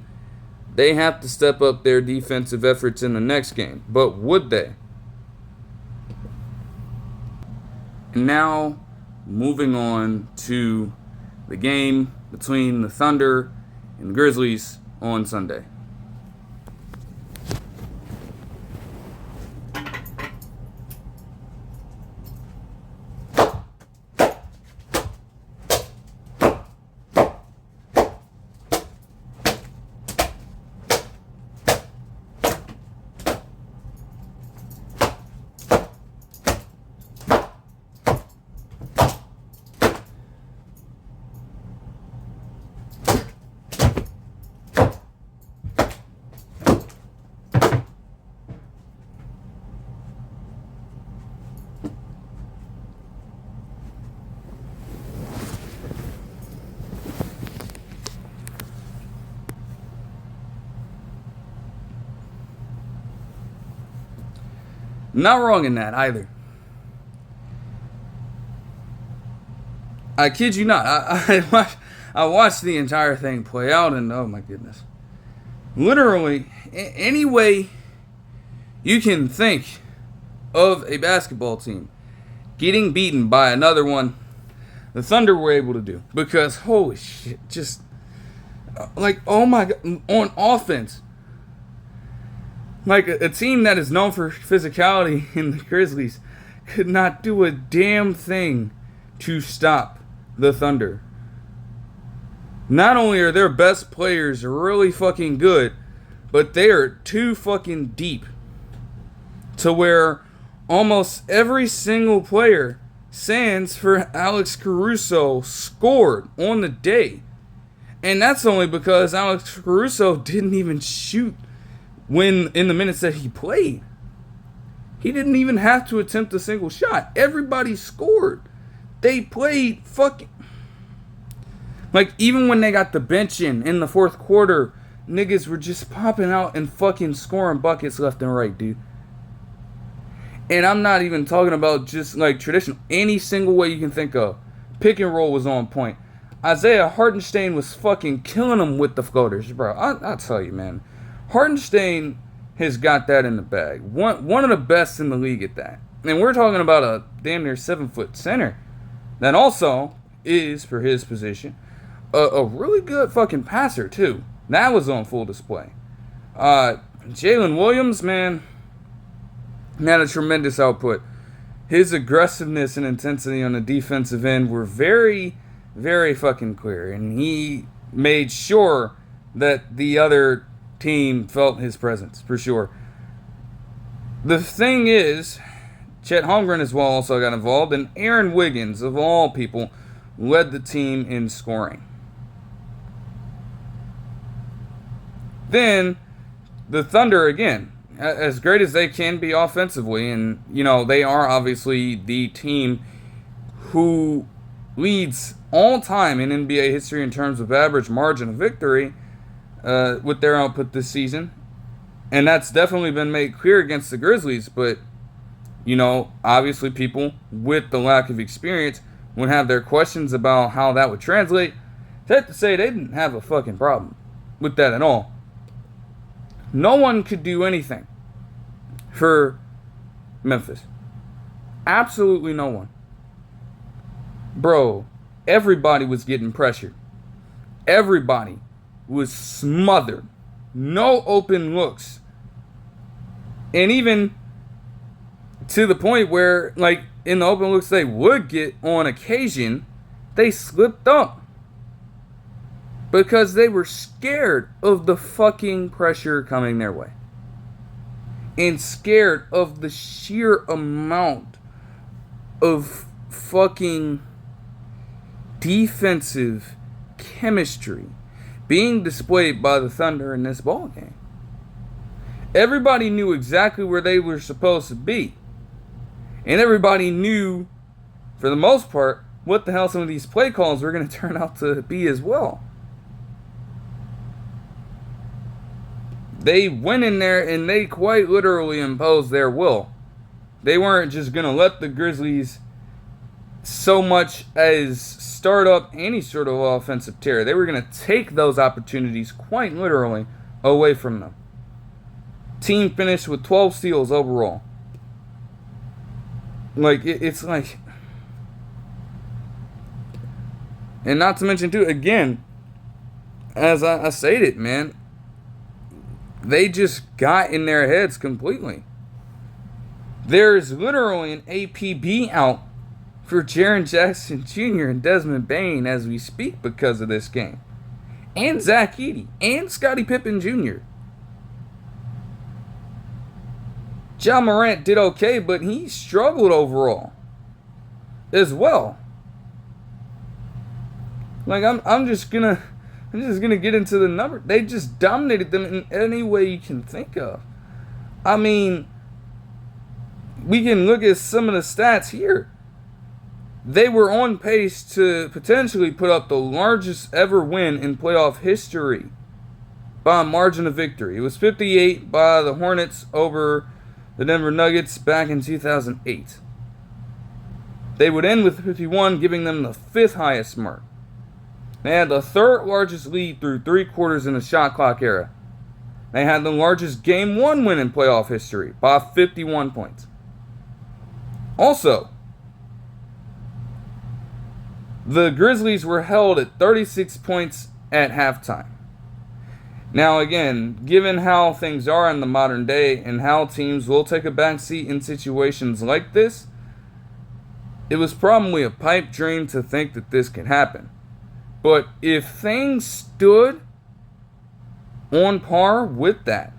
they have to step up their defensive efforts in the next game. But would they? And now, moving on to the game between the Thunder and the Grizzlies on Sunday. Not wrong in that either. I kid you not. I watched the entire thing play out, and oh my goodness. Literally, any way you can think of a basketball team getting beaten by another one, the Thunder were able to do. Because, holy shit, just, like, oh my God, on offense. Like, a team that is known for physicality in the Grizzlies could not do a damn thing to stop the Thunder. Not only are their best players really fucking good, but they are too fucking deep to where almost every single player, sans for Alex Caruso, scored on the day. And that's only because Alex Caruso didn't even shoot when in the minutes that he played. He didn't even have to attempt a single shot. Everybody scored. They played fucking... Like, even when they got the bench in the fourth quarter, niggas were just popping out and fucking scoring buckets left and right, dude. And I'm not even talking about just, like, traditional. Any single way you can think of. Pick and roll was on point. Isaiah Hartenstein was fucking killing them with the floaters, bro. I'll tell you, man. Hartenstein has got that in the bag. One of the best in the league at that. And we're talking about a damn near 7-foot center that also is, for his position, a really good fucking passer, too. That was on full display. Jalen Williams, man, had a tremendous output. His aggressiveness and intensity on the defensive end were very, very fucking clear. And he made sure that the other team felt his presence, for sure. The thing is, Chet Holmgren as well also got involved, and Aaron Wiggins, of all people, led the team in scoring. Then, the Thunder, again, as great as they can be offensively, and, they are obviously the team who leads all time in NBA history in terms of average margin of victory with their output this season. And that's definitely been made clear against the Grizzlies, but, obviously people with the lack of experience would have their questions about how that would translate. Safe to say they didn't have a fucking problem with that at all. No one could do anything for Memphis. Absolutely no one. Bro, everybody was getting pressured. Everybody was smothered. No open looks. And even to the point where, in the open looks they would get on occasion, they slipped up. Because they were scared of the fucking pressure coming their way. And scared of the sheer amount of fucking defensive chemistry being displayed by the Thunder in this ballgame. Everybody knew exactly where they were supposed to be. And everybody knew, for the most part, what the hell some of these play calls were going to turn out to be as well. They went in there and they quite literally imposed their will. They weren't just going to let the Grizzlies so much as start up any sort of offensive terror. They were going to take those opportunities quite literally away from them. Team finished with 12 steals overall. It's like... And not to mention, too, again, as I stated, man, they just got in their heads completely. There's literally an APB out for Jaren Jackson Jr. and Desmond Bane as we speak because of this game. And Zach Edey. And Scottie Pippen Jr. Ja Morant did okay, but he struggled overall as well. I'm just gonna get into the number. They just dominated them in any way you can think of. I mean, we can look at some of the stats here. They were on pace to potentially put up the largest ever win in playoff history by a margin of victory. It was 58 by the Hornets over the Denver Nuggets back in 2008. They would end with 51, giving them the 5th highest mark. They had the 3rd largest lead through 3 quarters in the shot clock era. They had the largest Game 1 win in playoff history by 51 points. Also, the Grizzlies were held at 36 points at halftime. Now again, given how things are in the modern day and how teams will take a backseat in situations like this, it was probably a pipe dream to think that this could happen. But if things stood on par with that,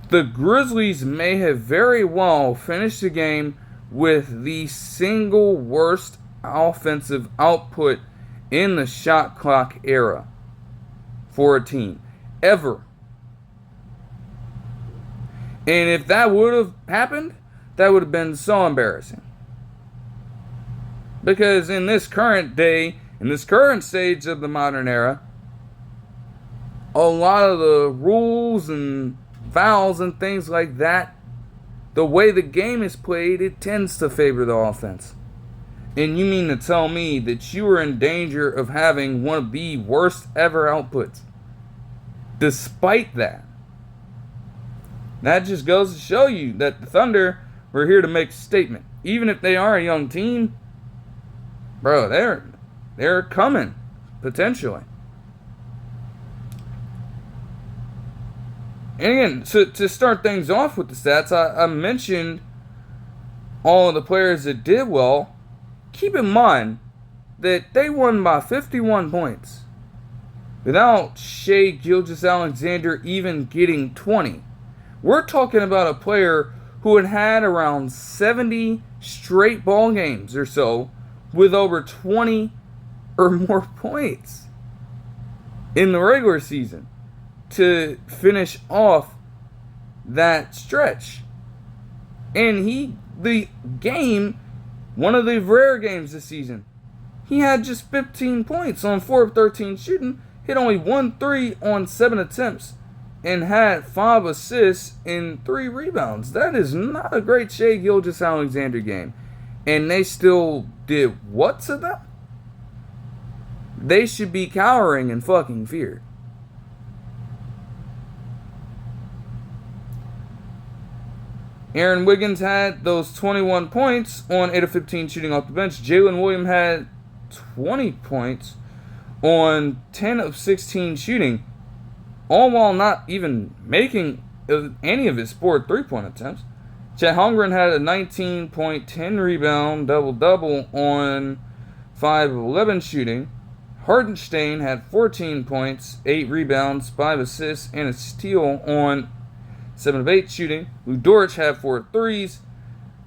the Grizzlies may have very well finished the game with the single worst offensive output in the shot clock era for a team ever. And if that would have happened, that would have been so embarrassing. Because in this current day, in this current stage of the modern era, a lot of the rules and fouls and things like that, the way the game is played, it tends to favor the offense. And you mean to tell me that you are in danger of having one of the worst ever outputs? Despite that. That just goes to show you that the Thunder were here to make a statement. Even if they are a young team, bro, they're coming, potentially. And again, to start things off with the stats, I mentioned all of the players that did well. Keep in mind that they won by 51 points without Shai Gilgeous-Alexander even getting 20. We're talking about a player who had around 70 straight ball games or so with over 20 or more points in the regular season to finish off that stretch. And one of the rare games this season, he had just 15 points on 4 of 13 shooting, hit only 1 3 on 7 attempts, and had 5 assists and 3 rebounds. That is not a great Shai Gilgeous-Alexander game. And they still did what to them? They should be cowering in fucking fear. Aaron Wiggins had those 21 points on 8 of 15 shooting off the bench. Jalen Williams had 20 points on 10 of 16 shooting, all while not even making any of his scored 3-point attempts. Chet Holmgren had a 19-point, 10-rebound double-double on 5 of 11 shooting. Hartenstein had 14 points, 8 rebounds, 5 assists, and a steal on 7 of 8 shooting. Lou Dort had 4 threes.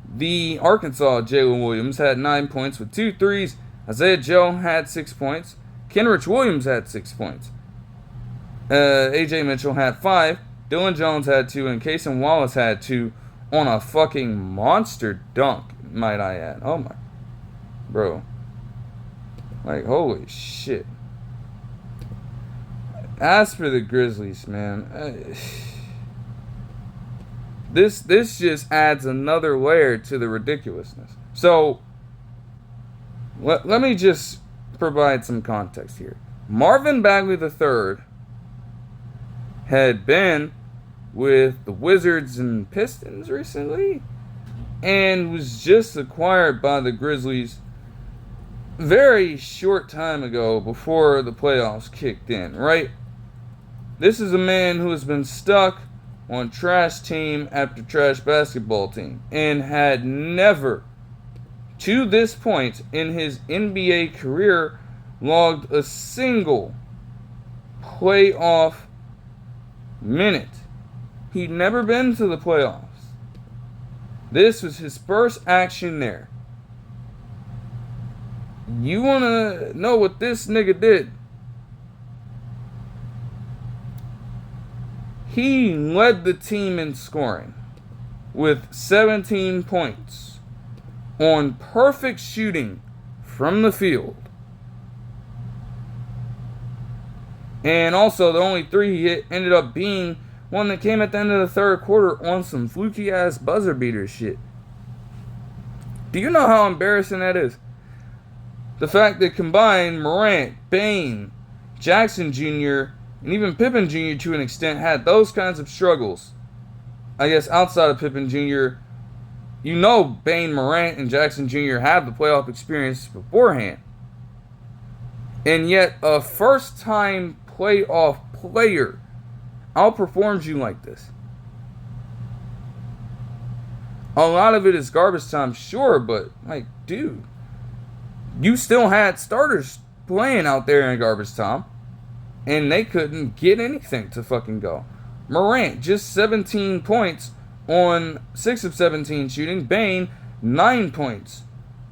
The Arkansas Jalen Williams had 9 points with 2 threes. Isaiah Joe had 6 points. Kenrich Williams had 6 points. AJ Mitchell had 5. Dylan Jones had 2. And Cason Wallace had 2 on a fucking monster dunk, might I add. Oh my. Bro. Like, holy shit. As for the Grizzlies, man, this just adds another layer to the ridiculousness. So, let me just provide some context here. Marvin Bagley III had been with the Wizards and Pistons recently and was just acquired by the Grizzlies very short time ago before the playoffs kicked in, right? This is a man who has been stuck on trash team after trash basketball team and had never, to this point in his NBA career, logged a single playoff minute. He'd never been to the playoffs. This was his first action there. You want to know what this nigga did? He led the team in scoring with 17 points on perfect shooting from the field. And also, the only 3 he hit ended up being one that came at the end of the third quarter on some fluky ass buzzer beater shit. Do you know how embarrassing that is? The fact that combined Morant, Bane, Jackson Jr., and even Pippen Jr. to an extent had those kinds of struggles. I guess outside of Pippen Jr., you know Bane, Morant, and Jackson Jr. have the playoff experience beforehand. And yet a first-time playoff player outperforms you like this. A lot of it is garbage time, sure, but, like, dude, you still had starters playing out there in garbage time, and they couldn't get anything to fucking go. Morant, just 17 points on 6 of 17 shooting. Bane, 9 points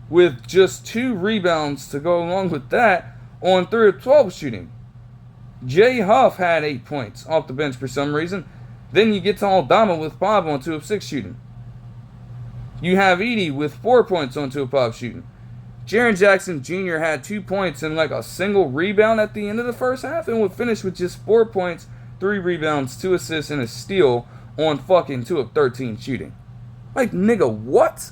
with just 2 rebounds to go along with that on 3 of 12 shooting. Jay Huff had 8 points off the bench for some reason. Then you get to Aldama with 5 on 2 of 6 shooting. You have Edey with 4 points on 2 of 5 shooting. Jaren Jackson Jr. had 2 points and like a single rebound at the end of the first half and would finish with just 4 points, 3 rebounds, 2 assists, and a steal on fucking 2 of 13 shooting. Like, nigga, what?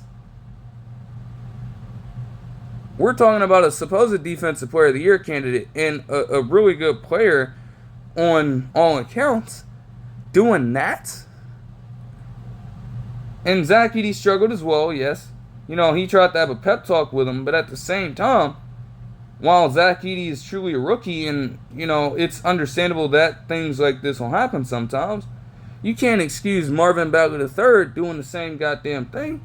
We're talking about a supposed defensive player of the year candidate and a really good player on all accounts doing that? And Zach Edey struggled as well, yes. You know, he tried to have a pep talk with him, but at the same time, while Zach Edey is truly a rookie and, you know, it's understandable that things like this will happen sometimes, you can't excuse Marvin Bagley III doing the same goddamn thing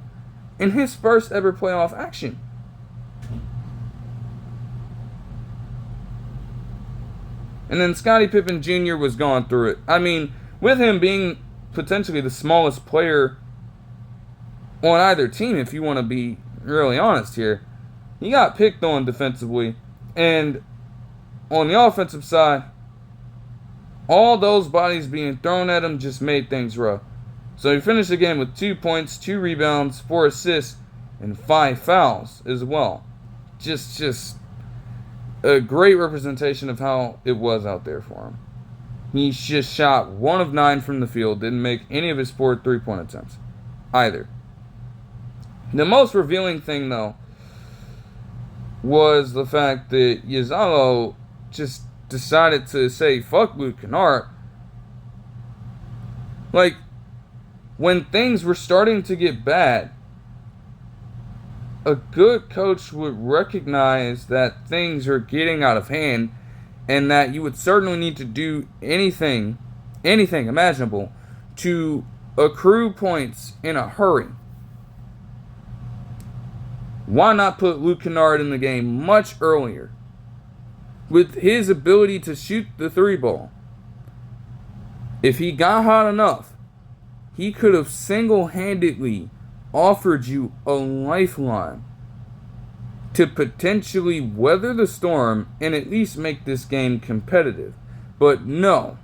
in his first ever playoff action. And then Scottie Pippen Jr. was going through it. I mean, with him being potentially the smallest player on either team, if you want to be really honest here. He got picked on defensively, and on the offensive side, all those bodies being thrown at him just made things rough. So he finished the game with 2 points, 2 rebounds, 4 assists, and 5 fouls as well. Just a great representation of how it was out there for him. He just shot 1 of 9 from the field, didn't make any of his 4 3-point attempts either. The most revealing thing, though, was the fact that Yazalo just decided to say, fuck Luke Kennard. Like, when things were starting to get bad, a good coach would recognize that things are getting out of hand and that you would certainly need to do anything imaginable to accrue points in a hurry. Why not put Luke Kennard in the game much earlier? With his ability to shoot the 3 ball, if he got hot enough, he could have single-handedly offered you a lifeline to potentially weather the storm and at least make this game competitive. But no.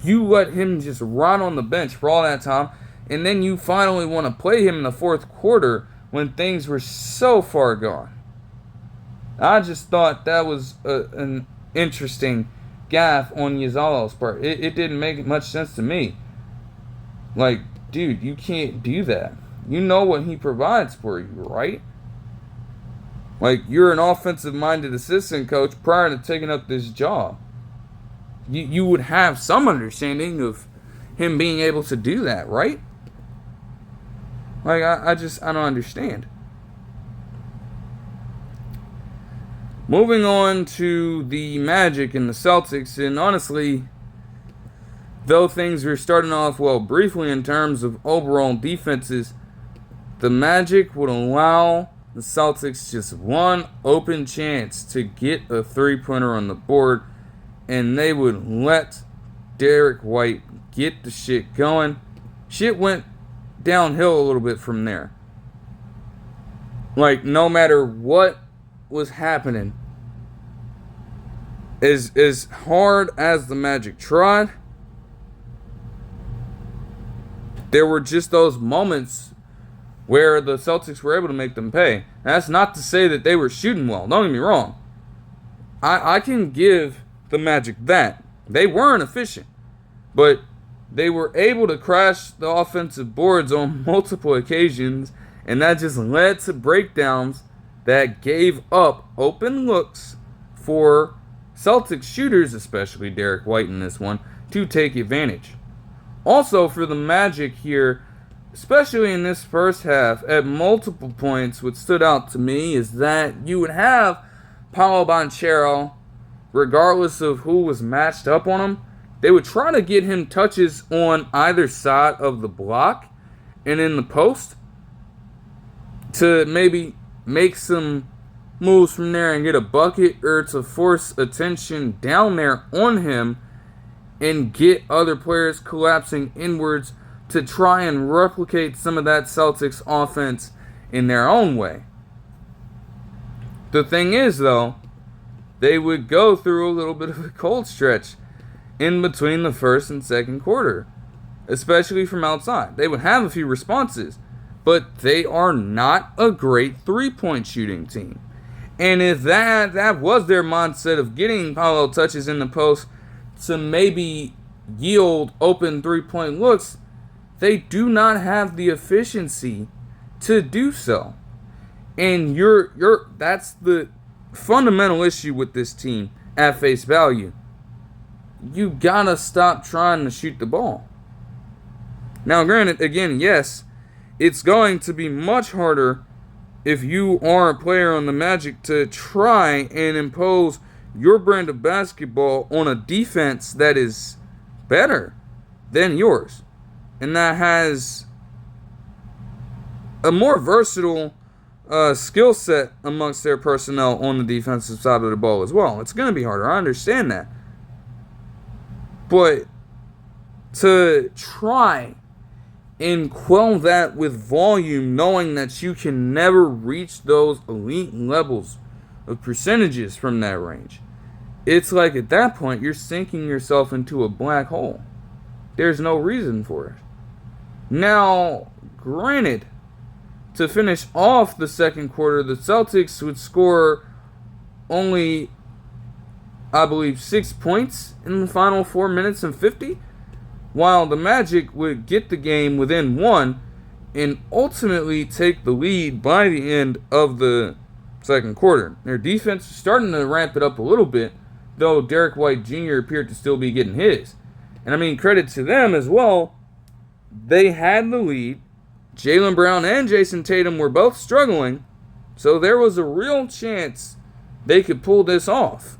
You let him just rot on the bench for all that time, and then you finally want to play him in the 4th quarter when things were so far gone. I just thought that was an interesting gaffe on Yazalo's part. It didn't make much sense to me. Like, dude, you can't do that. You know what he provides for you, right? Like, you're an offensive-minded assistant coach prior to taking up this job. You would have some understanding of him being able to do that, right? Like, I don't understand. Moving on to the Magic and the Celtics, and honestly, though things were starting off well briefly in terms of overall defenses, the Magic would allow the Celtics just one open chance to get a 3-pointer on the board, and they would let Derek White get the shit going. Shit went downhill a little bit from there. Like, no matter what was happening, as hard as the Magic tried, there were just those moments where the Celtics were able to make them pay. That's not to say that they were shooting well. Don't get me wrong. I can give the Magic that. They weren't efficient, but they were able to crash the offensive boards on multiple occasions, and that just led to breakdowns that gave up open looks for Celtics shooters, especially Derek White in this one, to take advantage. Also for the Magic here, especially in this first half, at multiple points, what stood out to me is that you would have Paolo Banchero, regardless of who was matched up on him, they would try to get him touches on either side of the block and in the post to maybe make some moves from there and get a bucket, or to force attention down there on him and get other players collapsing inwards to try and replicate some of that Celtics offense in their own way. The thing is, though, they would go through a little bit of a cold stretch in between the first and second quarter, especially from outside. They would have a few responses, but they are not a great 3-point shooting team. And if that was their mindset of getting Paolo touches in the post to maybe yield open 3-point looks, they do not have the efficiency to do so. And that's the fundamental issue with this team at face value. You gotta stop trying to shoot the ball. Now, granted, again, yes, it's going to be much harder if you are a player on the Magic to try and impose your brand of basketball on a defense that is better than yours and that has a more versatile skill set amongst their personnel on the defensive side of the ball as well. It's going to be harder. I understand that. But to try and quell that with volume, knowing that you can never reach those elite levels of percentages from that range. It's like at that point, you're sinking yourself into a black hole. There's no reason for it. Now, granted, to finish off the second quarter, the Celtics would score only, I believe, 6 points in the final 4 minutes and 50, while the Magic would get the game within 1 and ultimately take the lead by the end of the second quarter. Their defense was starting to ramp it up a little bit, though Derek White Jr. appeared to still be getting his. And I mean, credit to them as well. They had the lead. Jaylen Brown and Jason Tatum were both struggling, so there was a real chance they could pull this off.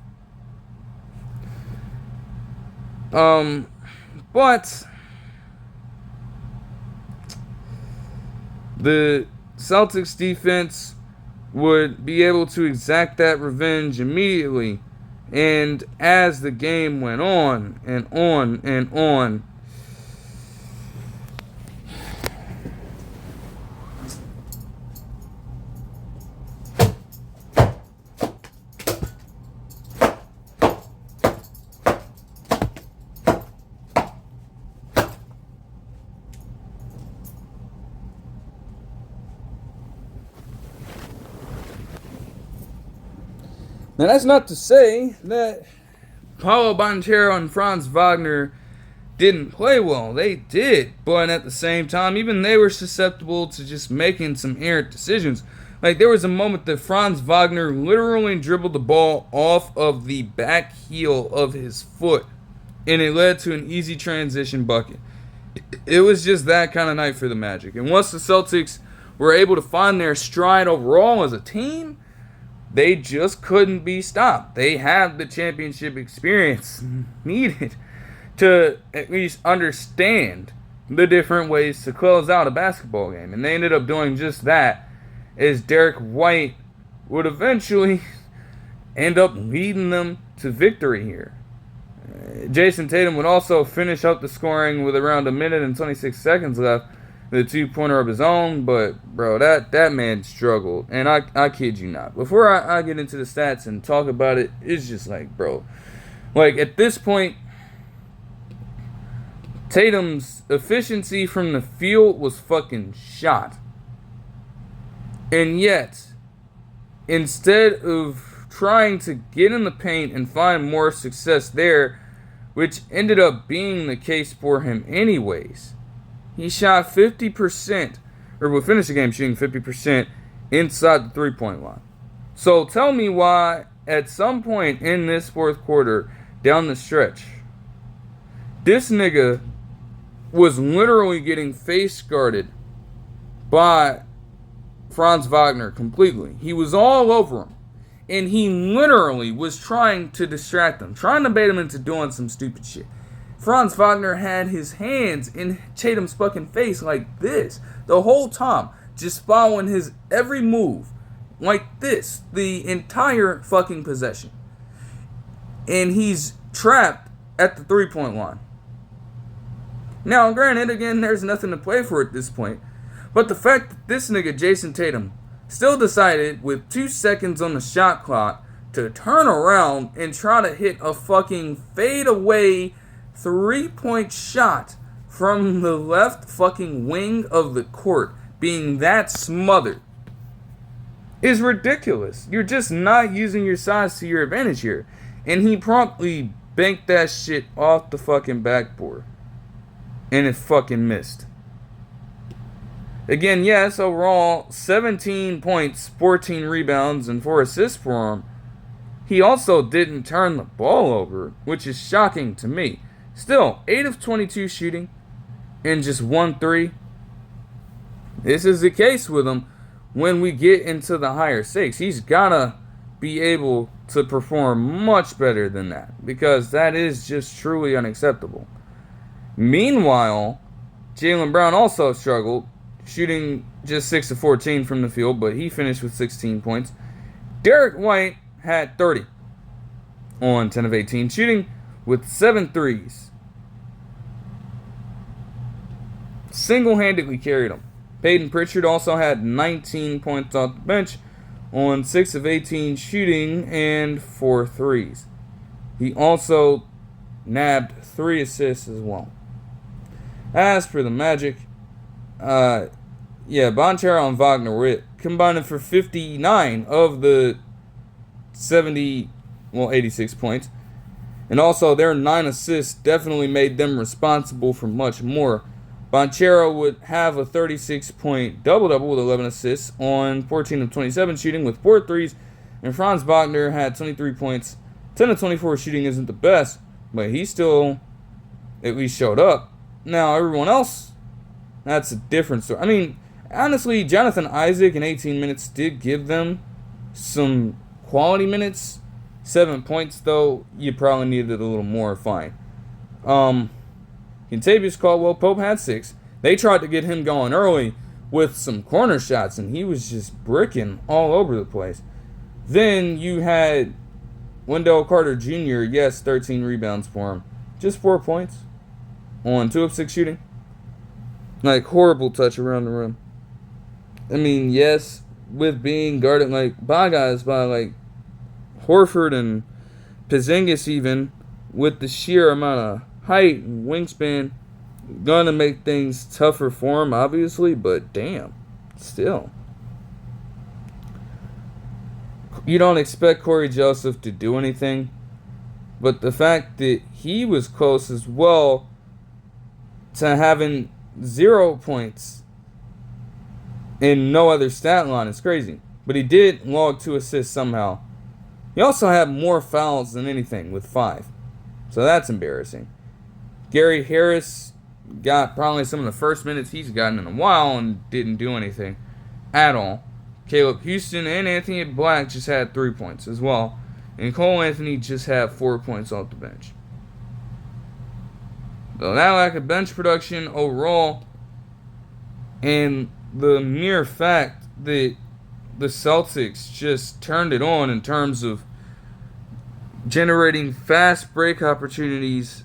But the Celtics defense would be able to exact that revenge immediately. And as the game went on and on and on, now, that's not to say that Paolo Banchero and Franz Wagner didn't play well. They did, but at the same time, even they were susceptible to just making some errant decisions. Like, there was a moment that Franz Wagner literally dribbled the ball off of the back heel of his foot, and it led to an easy transition bucket. It was just that kind of night for the Magic. And once the Celtics were able to find their stride overall as a team, they just couldn't be stopped. They have the championship experience needed to at least understand the different ways to close out a basketball game. And they ended up doing just that, as Derek White would eventually end up leading them to victory here. Jason Tatum would also finish up the scoring with around 1 minute and 26 seconds left, with a 2-pointer of his own, but bro, that man struggled, and I kid you not. Before I get into the stats and talk about it, it's just like, bro, like at this point, Tatum's efficiency from the field was fucking shot, and yet, instead of trying to get in the paint and find more success there, which ended up being the case for him anyways, he shot 50%, or will finish the game shooting 50% inside the three-point line. So tell me why, at some point in this fourth quarter, down the stretch, this nigga was literally getting face guarded by Franz Wagner completely. He was all over him. And he literally was trying to distract him, trying to bait him into doing some stupid shit. Franz Wagner had his hands in Tatum's fucking face like this the whole time, just following his every move like this the entire fucking possession. And he's trapped at the three-point line. Now, granted, again, there's nothing to play for at this point, but the fact that this nigga Jason Tatum still decided with 2 seconds on the shot clock to turn around and try to hit a fucking fadeaway 3-point shot from the left fucking wing of the court, being that smothered, is ridiculous. You're just not using your size to your advantage here. And he promptly banked that shit off the fucking backboard. And it fucking missed. Again, yes, overall, 17 points, 14 rebounds, and 4 assists for him. He also didn't turn the ball over, which is shocking to me. Still, 8 of 22 shooting, and just 1 3. This is the case with him when we get into the higher stakes. He's gotta be able to perform much better than that, because that is just truly unacceptable. Meanwhile, Jaylen Brown also struggled, shooting just 6 of 14 from the field, but he finished with 16 points. Derek White had 30 on 10 of 18, shooting with 7 threes. single-handedly carried them. Peyton Pritchard also had 19 points off the bench on 6 of 18 shooting and 4 threes. He also nabbed 3 assists as well. As for the Magic, Banchero and Wagner were combining for 59 of the 86 points. And also their 9 assists definitely made them responsible for much more. Banchero would have a 36-point double-double with 11 assists on 14 of 27 shooting with 4 threes. And Franz Wagner had 23 points. 10 of 24 shooting isn't the best, but he still at least showed up. Now, everyone else, that's a different story. I mean, honestly, Jonathan Isaac in 18 minutes did give them some quality minutes. 7 points, though, you probably needed a little more. Fine. Kentavious Caldwell-Pope had 6. They tried to get him going early with some corner shots, and he was just bricking all over the place. Then you had Wendell Carter Jr., 13 rebounds for him. Just 4 points on 2 of 6 shooting. Like, horrible touch around the rim. I mean, yes, with being guarded by guys by Horford and Porzingis even, with the sheer amount of height and wingspan, gonna make things tougher for him, obviously, but damn, still. You don't expect Corey Joseph to do anything, but the fact that he was close as well to having 0 points and no other stat line is crazy. But he did log 2 assists somehow. He also had more fouls than anything with 5. So that's embarrassing. Gary Harris got probably some of the first minutes he's gotten in a while and didn't do anything at all. Caleb Houston and Anthony Black just had 3 points as well. And Cole Anthony just had 4 points off the bench. So that lack of bench production overall, and the mere fact that the Celtics just turned it on in terms of generating fast break opportunities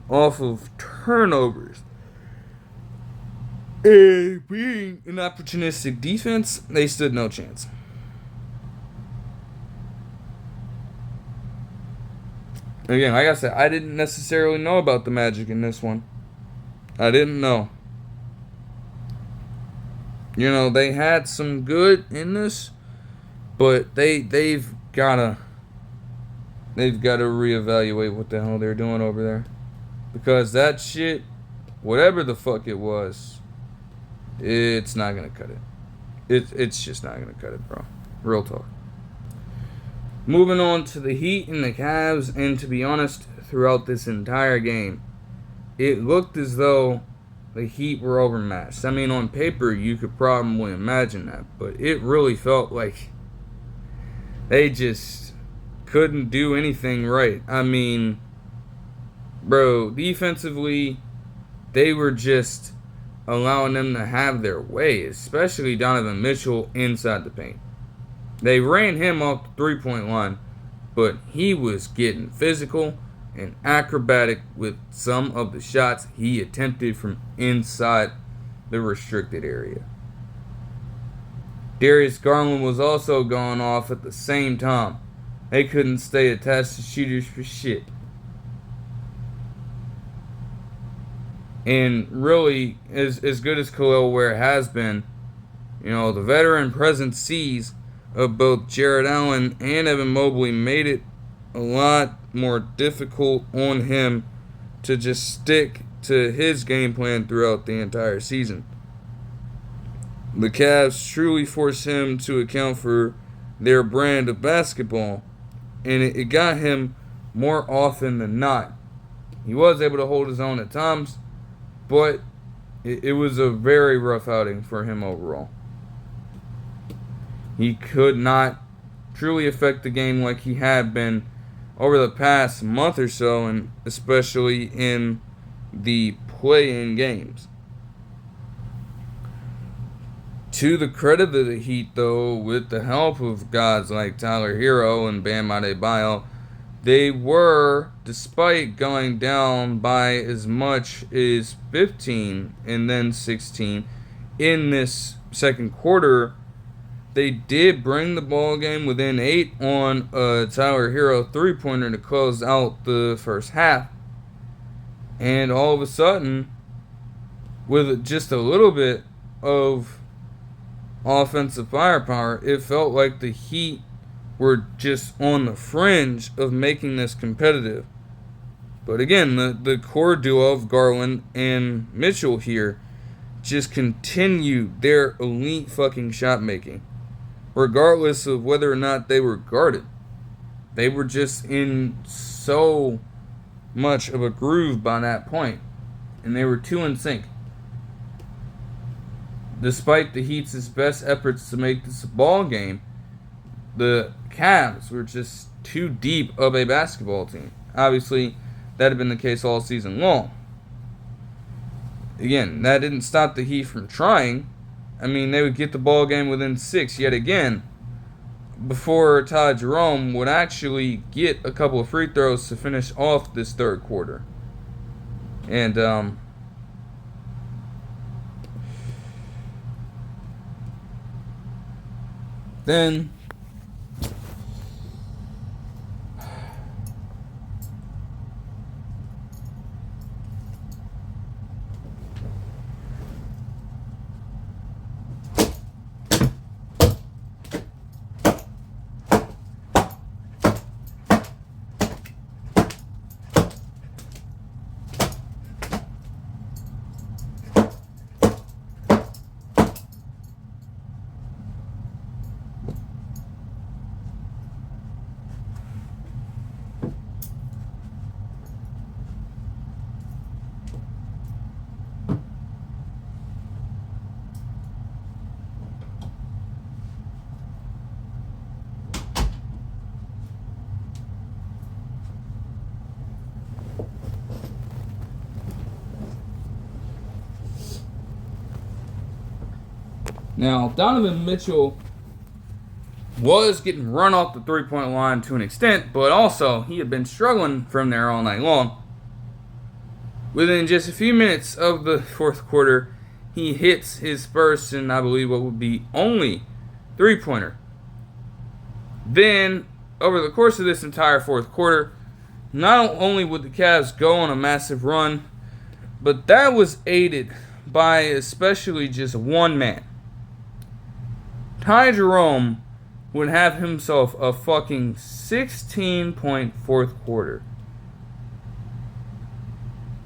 off of turnovers and being an opportunistic defense, they stood no chance. Again, like I said, I didn't necessarily know about the Magic in this one. I didn't know. You know, they had some good in this, but they've gotta reevaluate what the hell they're doing over there. Because that shit, whatever the fuck it was, it's not gonna cut it. It's just not gonna cut it, bro. Real talk. Moving on to the Heat and the Cavs, and to be honest, throughout this entire game, it looked as though the Heat were overmatched. I mean, on paper, you could probably imagine that, but it really felt like they just couldn't do anything right. I mean, bro, defensively, they were just allowing them to have their way, especially Donovan Mitchell inside the paint. They ran him off the three-point line, but he was getting physical and acrobatic with some of the shots he attempted from inside the restricted area. Darius Garland was also going off at the same time. They couldn't stay attached to shooters for shit. And really, as good as Khalil Ware has been, you know, the veteran presences of both Jared Allen and Evan Mobley made it a lot more difficult on him to just stick to his game plan throughout the entire season. The Cavs truly forced him to account for their brand of basketball, and it got him more often than not. He was able to hold his own at times, but it was a very rough outing for him overall. He could not truly affect the game like he had been over the past month or so, and especially in the play-in games. To the credit of the Heat, though, with the help of guys like Tyler Hero and Bam Adebayo, They were, despite going down by as much as 15 and then 16 in this second quarter, they did bring the ball game within 8 on a Tyler Hero three-pointer to close out the first half. And all of a sudden, with just a little bit of offensive firepower, it felt like the Heat were just on the fringe of making this competitive. But again, the core duo of Garland and Mitchell here just continued their elite fucking shot making, regardless of whether or not they were guarded. They were just in so much of a groove by that point, and they were too in sync. Despite the Heat's best efforts to make this a ball game, the Cavs were just too deep of a basketball team. Obviously, that had been the case all season long. Again, that didn't stop the Heat from trying. I mean, they would get the ball game within 6 yet again before Jerome would actually get a couple of free throws to finish off this third quarter. And, then now, Donovan Mitchell was getting run off the three-point line to an extent, but also he had been struggling from there all night long. Within just a few minutes of the fourth quarter, he hits his first and I believe what would be only three-pointer. Then, over the course of this entire fourth quarter, not only would the Cavs go on a massive run, but that was aided by especially just one man. Jerome would have himself a fucking 16-point fourth quarter.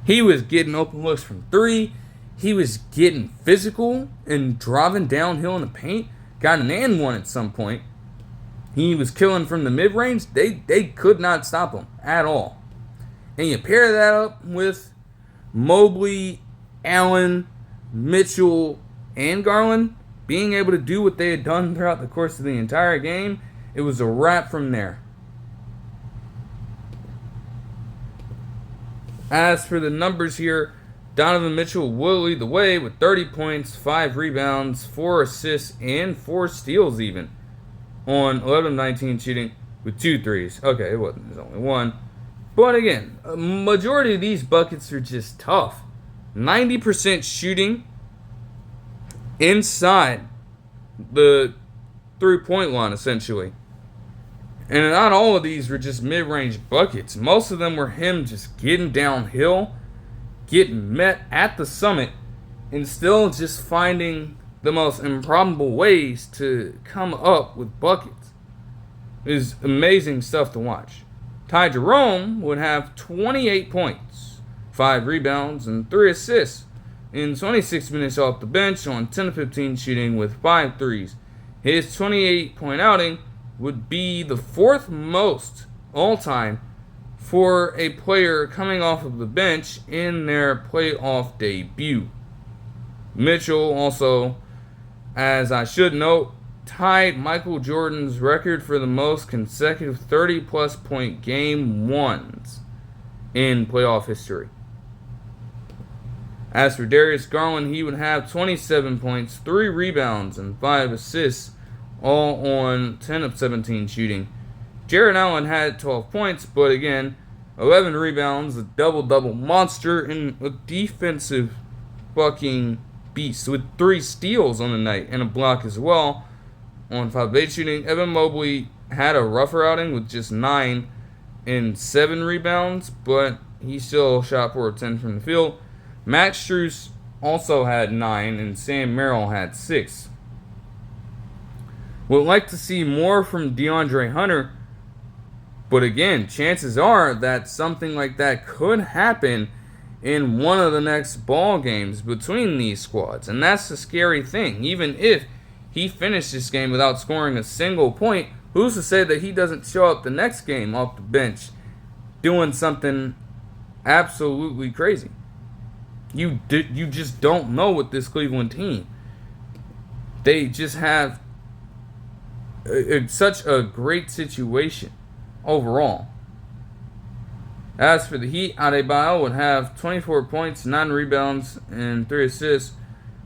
He was getting open looks from 3. He was getting physical and driving downhill in the paint. Got an and one at some point. He was killing from the mid-range. They could not stop him at all. And you pair that up with Mobley, Allen, Mitchell, and Garland being able to do what they had done throughout the course of the entire game, it was a wrap from there. As for the numbers here, Donovan Mitchell will lead the way with 30 points, 5 rebounds, 4 assists, and 4 steals even on 11-19 shooting with 2 threes. Okay, it wasn't. There's only one. But again, a majority of these buckets are just tough. 90% shooting inside the three-point line, essentially. And not all of these were just mid-range buckets. Most of them were him just getting downhill, getting met at the summit, and still just finding the most improbable ways to come up with buckets. It is amazing stuff to watch. Jerome would have 28 points, 5 rebounds, and 3 assists in 26 minutes off the bench on 10 of 15 shooting with 5 threes. His 28-point outing would be the 4th most all-time for a player coming off of the bench in their playoff debut. Mitchell also, as I should note, tied Michael Jordan's record for the most consecutive 30-plus point game ones in playoff history. As for Darius Garland, he would have 27 points, 3 rebounds, and 5 assists, all on 10 of 17 shooting. Jarrett Allen had 12 points, but again, 11 rebounds, a double-double monster, and a defensive fucking beast with 3 steals on the night and a block as well on 5 of 8 shooting. Evan Mobley had a rougher outing with just 9 and 7 rebounds, but he still shot 4 of 10 from the field. Max Strus also had 9, and Sam Merrill had 6. Would like to see more from DeAndre Hunter, but again, chances are that something like that could happen in one of the next ball games between these squads. And that's the scary thing. Even if he finished this game without scoring a single point, who's to say that he doesn't show up the next game off the bench doing something absolutely crazy? You just don't know with this Cleveland team. They just have such a great situation overall. As for the Heat, Adebayo would have 24 points, 9 rebounds, and 3 assists,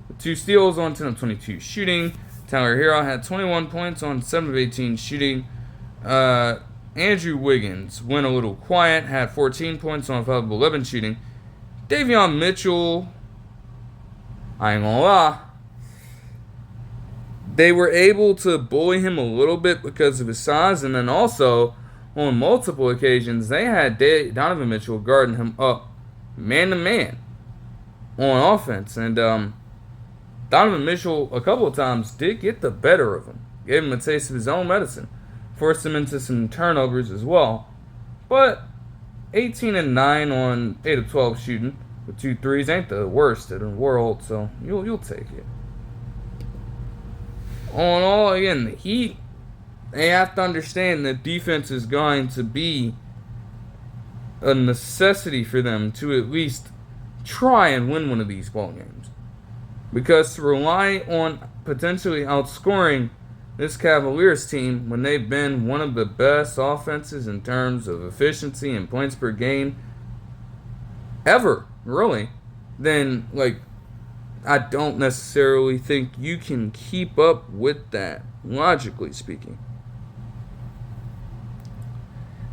with 2 steals on 10 of 22 shooting. Tyler Hero had 21 points on 7 of 18 shooting. Andrew Wiggins went a little quiet, had 14 points on 5 of 11 shooting. Davion Mitchell, I ain't gonna lie, they were able to bully him a little bit because of his size, and then also on multiple occasions they had Donovan Mitchell guarding him up man to man on offense, and Donovan Mitchell a couple of times did get the better of him, gave him a taste of his own medicine, forced him into some turnovers as well. But 18 and 9 on 8 of 12 shooting with 2 threes ain't the worst in the world, so you'll take it. All in all, again, the Heat, they have to understand that defense is going to be a necessity for them to at least try and win one of these ball games. Because to rely on potentially outscoring this Cavaliers team when they've been one of the best offenses in terms of efficiency and points per game ever, really, then, I don't necessarily think you can keep up with that, logically speaking.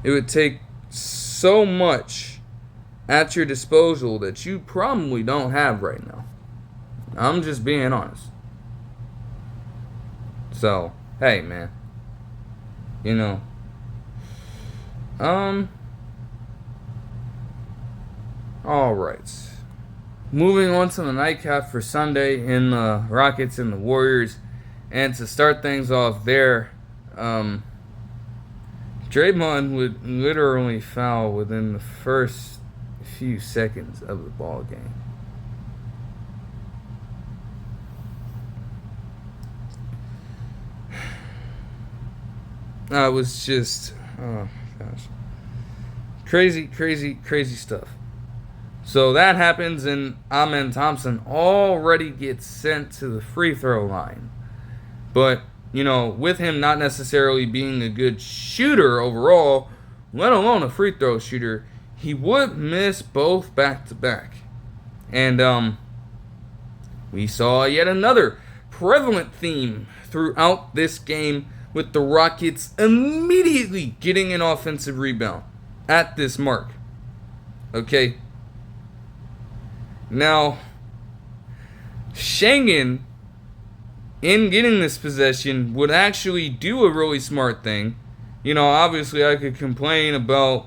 It would take so much at your disposal that you probably don't have right now. I'm just being honest. So, hey, man. Alright. Moving on to the nightcap for Sunday in the Rockets and the Warriors. And to start things off there, Draymond would literally foul within the first few seconds of the ball game. It was just, oh gosh, crazy stuff. So that happens, and Amen Thompson already gets sent to the free throw line. But, with him not necessarily being a good shooter overall, let alone a free throw shooter, he would miss both back-to-back. And we saw yet another prevalent theme throughout this game, with the Rockets immediately getting an offensive rebound at this mark. Okay. Now, Schengen, in getting this possession, would actually do a really smart thing. Obviously I could complain about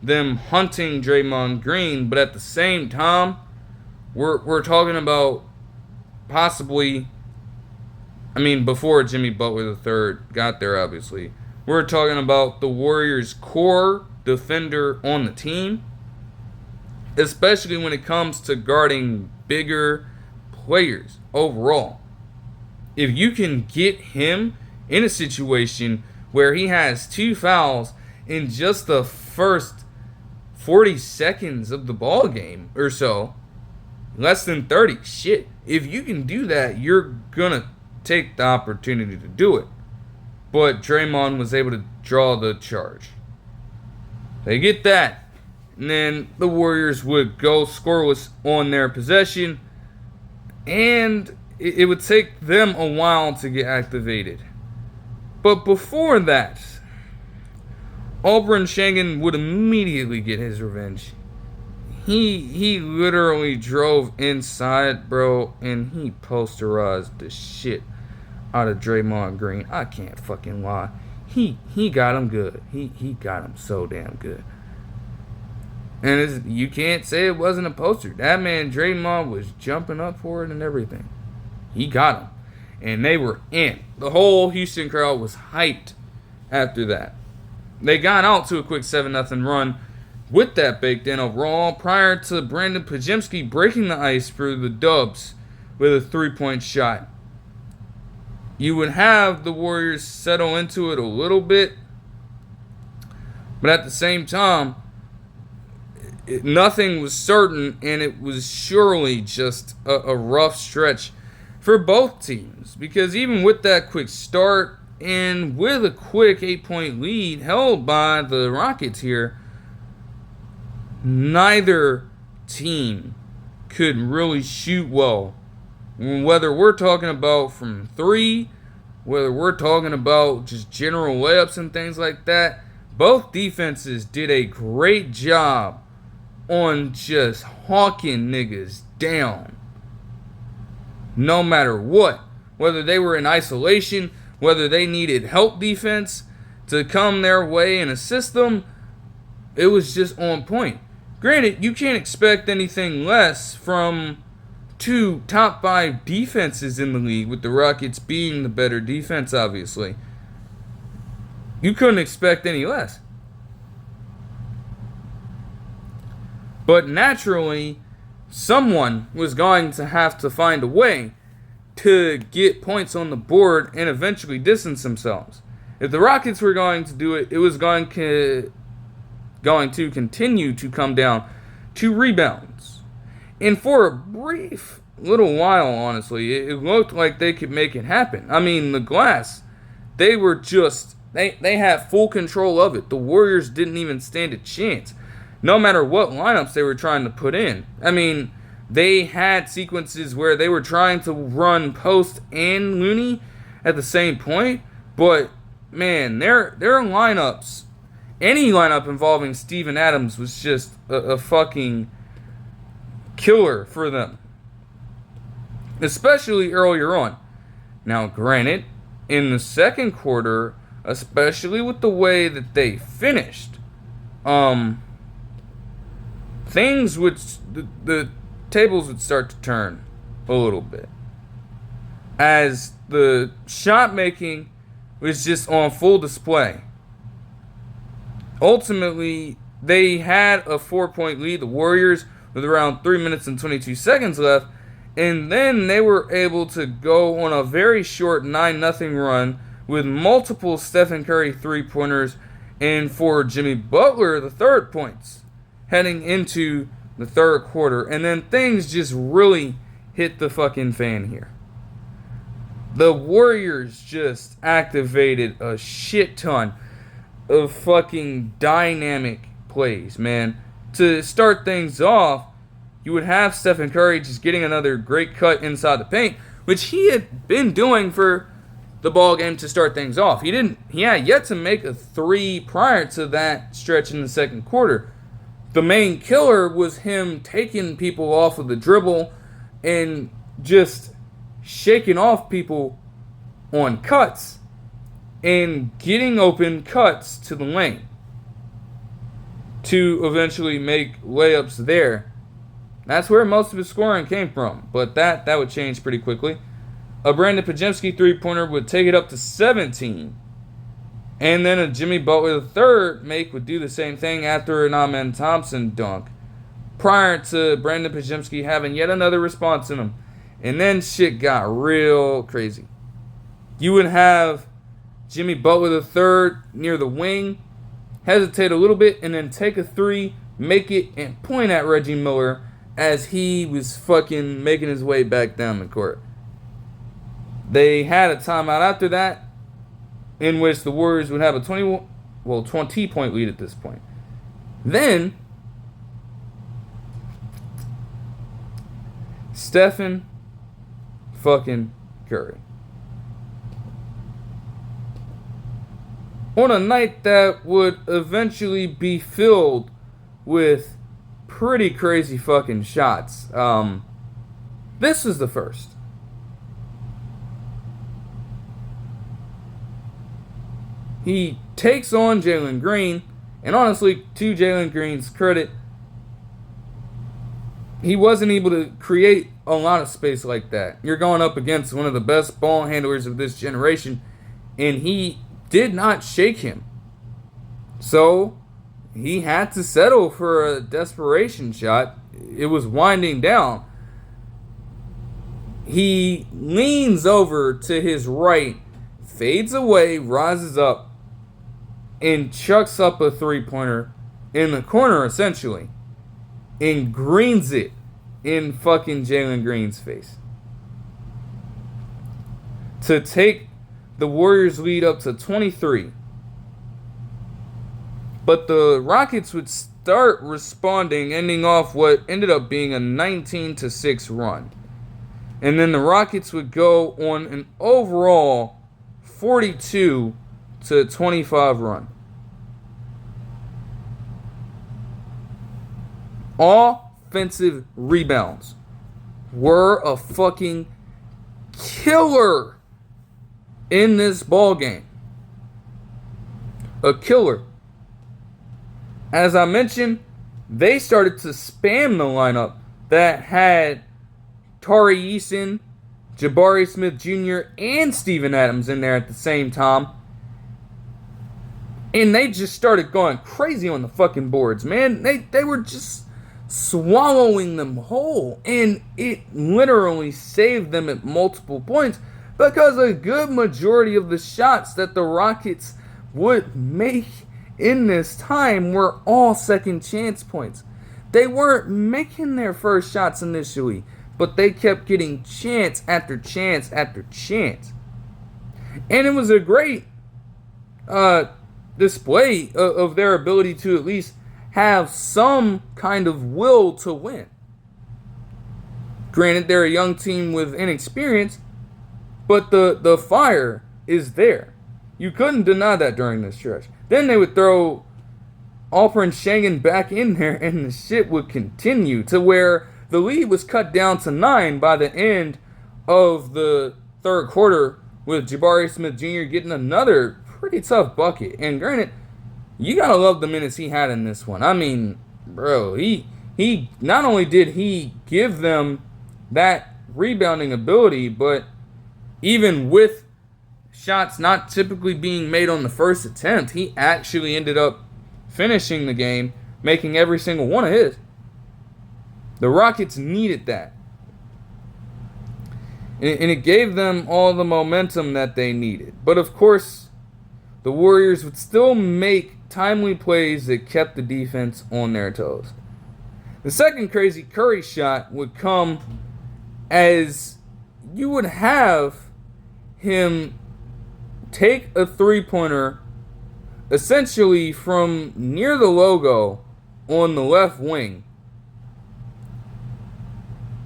them hunting Draymond Green, but at the same time, we're talking about possibly, before Jimmy Butler III got there, obviously, we're talking about the Warriors' core defender on the team, especially when it comes to guarding bigger players overall. If you can get him in a situation where he has 2 fouls in just the first 40 seconds of the ball game or so, less than 30, shit, if you can do that, you're gonna take the opportunity to do it. But Draymond was able to draw the charge. They get that, and then the Warriors would go scoreless on their possession, and it would take them a while to get activated. But before that, Auburn Shangen would immediately get his revenge. He literally drove inside, bro, and he posterized the shit out of Draymond Green. I can't fucking lie. He got him good. He got him so damn good. And you can't say it wasn't a poster. That man Draymond was jumping up for it and everything. He got him. And they were in. The whole Houston crowd was hyped after that. They got out to a quick 7-0 run with that baked in overall prior to Brandon Pajemski breaking the ice for the Dubs with a 3-point shot. You would have the Warriors settle into it a little bit, but at the same time, nothing was certain, and it was surely just a rough stretch for both teams. Because even with that quick start and with a quick 8-point lead held by the Rockets here, neither team could really shoot well. Whether we're talking about from three, whether we're talking about just general layups and things like that, both defenses did a great job on just hawking niggas down. No matter what. Whether they were in isolation, whether they needed help defense to come their way and assist them, it was just on point. Granted, you can't expect anything less from two top 5 defenses in the league, with the Rockets being the better defense, obviously. You couldn't expect any less. But naturally, someone was going to have to find a way to get points on the board and eventually distance themselves. If the Rockets were going to do it, it was going to continue to come down to rebounds. And for a brief little while, honestly, it looked like they could make it happen. I mean, the glass, they were just, they had full control of it. The Warriors didn't even stand a chance, no matter what lineups they were trying to put in. I mean, they had sequences where they were trying to run Post and Looney at the same point, but man, their lineups, any lineup involving Steven Adams was just a fucking killer for them, especially earlier on. Now, granted, in the second quarter, especially with the way that they finished, things would, the tables would start to turn a little bit, as the shot making was just on full display. Ultimately, they had a 4-point lead, the Warriors, with around 3 minutes and 22 seconds left, and then they were able to go on a very short 9-0 run with multiple Stephen Curry 3-pointers, and for Jimmy Butler, the 3rd points heading into the third quarter. And then things just really hit the fucking fan here. The Warriors just activated a shit ton of fucking dynamic plays, man. To start things off, you would have Stephen Curry just getting another great cut inside the paint, which he had been doing for the ball game to start things off. He had yet to make a 3 prior to that stretch in the second quarter. The main killer was him taking people off of the dribble and just shaking off people on cuts and getting open cuts to the lane to eventually make layups there. That's where most of his scoring came from, but that would change pretty quickly. A Brandon Pajemski 3-pointer would take it up to 17. And then a Jimmy Butler III make would do the same thing after an Amen Thompson dunk, prior to Brandon Pajemski having yet another response in him. And then shit got real crazy. You would have Jimmy Butler III near the wing, hesitate a little bit, and then take a 3, make it, and point at Reggie Miller as he was fucking making his way back down the court. They had a timeout after that, in which the Warriors would have a 20-point lead at this point. Then, Stephen fucking Curry. on a night that would eventually be filled with pretty crazy fucking shots. This is the first. He takes on Jalen Green, and honestly, to Jalen Green's credit, he wasn't able to create a lot of space like that. You're going up against one of the best ball handlers of this generation, and he did not shake him. So he had to settle for a desperation shot. It was winding down. He leans over to his right, fades away, rises up, and chucks up a three-pointer in the corner, essentially, and greens it in fucking Jalen Green's face to take the Warriors' lead up to 23. But the Rockets would start responding, ending off what ended up being a 19-6 run. And then the Rockets would go on an overall 42-25 run. Offensive rebounds were a fucking killer in this ball game. A killer. As I mentioned, they started to spam the lineup that had Tari Eason, Jabari Smith Jr., and Steven Adams in there at the same time. And they just started going crazy on the fucking boards, man. They were just swallowing them whole. And it literally saved them at multiple points because a good majority of the shots that the Rockets would make in this time were all second chance points. They weren't making their first shots initially, but they kept getting chance after chance after chance. And it was a great display of their ability to at least have some kind of will to win. Granted, they're a young team with inexperience, but the fire is there. You couldn't deny that during this stretch. Then they would throw Alperen Sengun back in there, and the shit would continue to where the lead was cut down to 9 by the end of the third quarter, with Jabari Smith Jr. getting another pretty tough bucket. And granted, you gotta love the minutes he had in this one. I mean, bro, he not only did he give them that rebounding ability, but even with shots not typically being made on the first attempt, he actually ended up finishing the game, making every single one of his. The Rockets needed that. And it gave them all the momentum that they needed. But of course, the Warriors would still make timely plays that kept the defense on their toes. The second crazy Curry shot would come as you would have him take a three-pointer essentially from near the logo on the left wing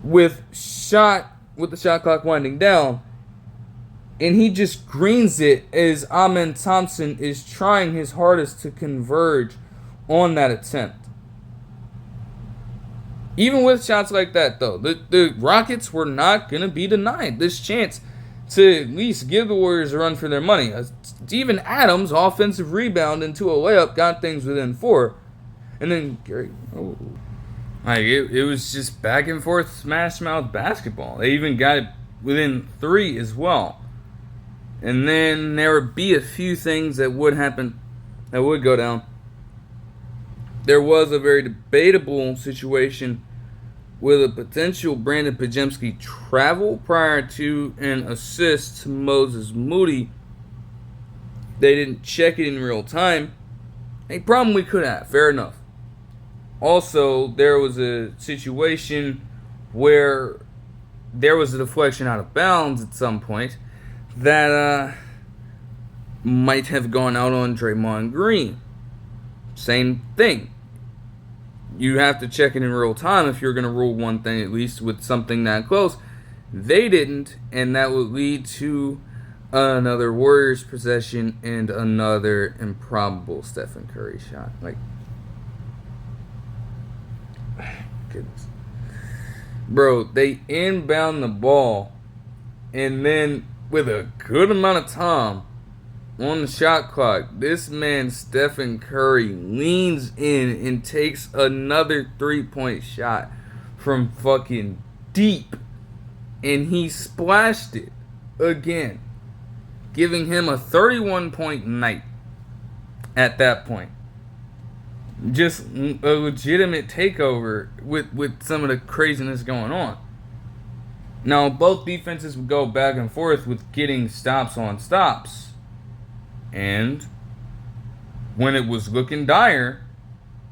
with the shot clock winding down, and he just greens it as Amen Thompson is trying his hardest to converge on that attempt. Even with shots like that, though, the Rockets were not going to be denied this chance to at least give the Warriors a run for their money. Steven Adams' offensive rebound into a layup got things within 4. And then Gary, it was just back and forth smash mouth basketball. They even got it within 3 as well. And then there would be a few things that would happen, that would go down. There was a very debatable situation with a potential Brandon Podziemski travel prior to an assist to Moses Moody. They didn't check it in real time. A problem we could have, fair enough. Also, there was a situation where there was a deflection out of bounds at some point that might have gone out on Draymond Green. Same thing. You have to check it in real time if you're going to rule one thing, at least with something that close. They didn't, and that would lead to Another Warriors possession and another improbable Stephen Curry shot. Like, goodness. Bro, they inbound the ball, and then with a good amount of time on the shot clock, this man, Stephen Curry, leans in and takes another 3-point shot from fucking deep. And he splashed it again, giving him a 31-point night at that point. Just a legitimate takeover with some of the craziness going on. Now, both defenses would go back and forth with getting stops on stops. And when it was looking dire,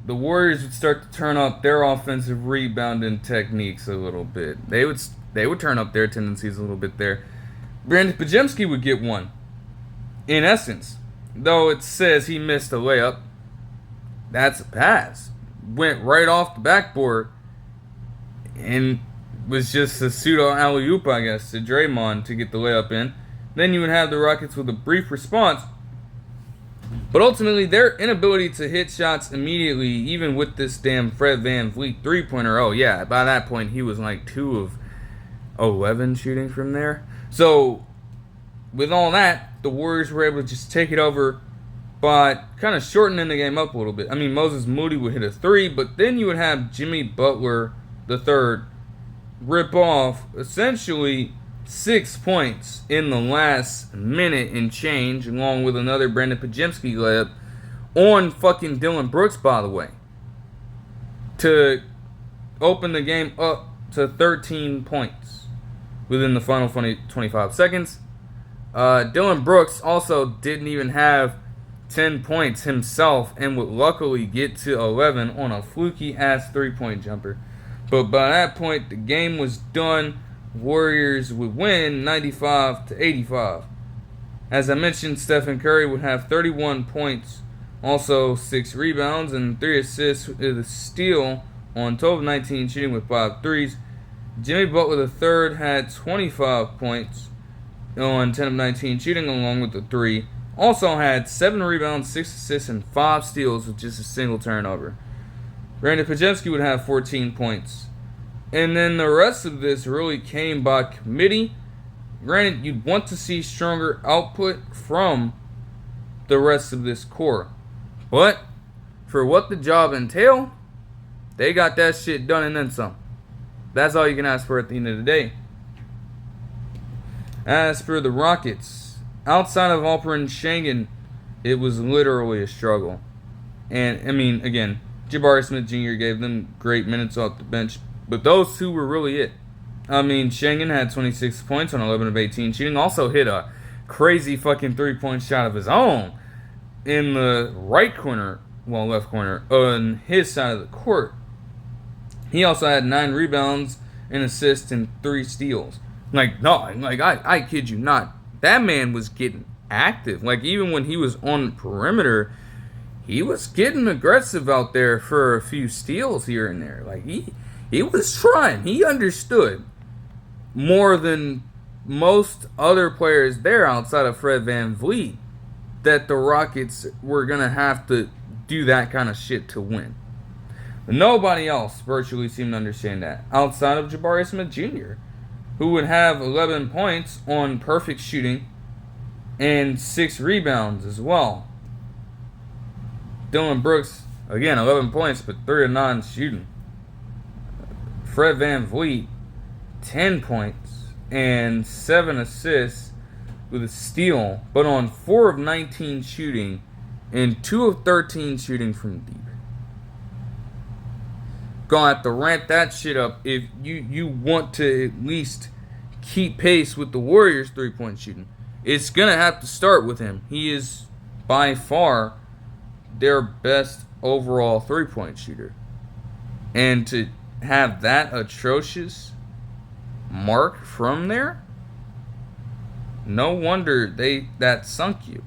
the Warriors would start to turn up their offensive rebounding techniques a little bit. They would turn up their tendencies a little bit there. Brandon Pajemski would get one. In essence, though it says he missed a layup, that's a pass. Went right off the backboard and was just a pseudo alley-oop, I guess, to Draymond to get the layup in. Then you would have the Rockets with a brief response. But ultimately, their inability to hit shots immediately, even with this damn Fred VanVleet three-pointer, oh yeah, by that point he was like 2 of 11 shooting from there. So, with all that, the Warriors were able to just take it over by kind of shortening the game up a little bit. I mean, Moses Moody would hit a 3, but then you would have Jimmy Butler III rip off essentially 6 points in the last minute and change, along with another Brandon Pajemski layup on fucking Dillon Brooks, by the way, to open the game up to 13 points within the final 25 seconds. Dillon Brooks also didn't even have 10 points himself and would luckily get to 11 on a fluky-ass three-point jumper. But by that point, the game was done. Warriors would win 95-85. As I mentioned, Stephen Curry would have 31 points, also 6 rebounds and 3 assists with a steal on 12 of 19 shooting with 5 threes. Jimmy Butler III had 25 points on 10 of 19 shooting along with the 3. Also had 7 rebounds, 6 assists, and 5 steals with just a single turnover. Brandon Pajemski would have 14 points. And then the rest of this really came by committee. Granted, you'd want to see stronger output from the rest of this core. But for what the job entailed, they got that shit done and then some. That's all you can ask for at the end of the day. As for the Rockets, outside of Alperen Sengun, it was literally a struggle. And, I mean, again, Jabari Smith Jr. gave them great minutes off the bench, but those two were really it. I mean, Sengun had 26 points on 11 of 18 shooting. Also hit a crazy fucking three-point shot of his own in the right corner, well, left corner, on his side of the court. He also had 9 rebounds, an assist, and 3 steals. I kid you not. That man was getting active. Like, even when he was on the perimeter, he was getting aggressive out there for a few steals here and there. Like, he was trying. He understood more than most other players there outside of Fred VanVleet that the Rockets were going to have to do that kind of shit to win. But nobody else virtually seemed to understand that outside of Jabari Smith Jr., who would have 11 points on perfect shooting and 6 rebounds as well. Dillon Brooks, again, 11 points, but 3 of 9 shooting. Fred VanVleet, 10 points and 7 assists with a steal, but on 4 of 19 shooting and 2 of 13 shooting from deep. Gonna have to ramp that shit up if you want to at least keep pace with the Warriors' three-point shooting. It's gonna have to start with him. He is by far their best overall three-point shooter. And to have that atrocious mark from there, no wonder that sunk you.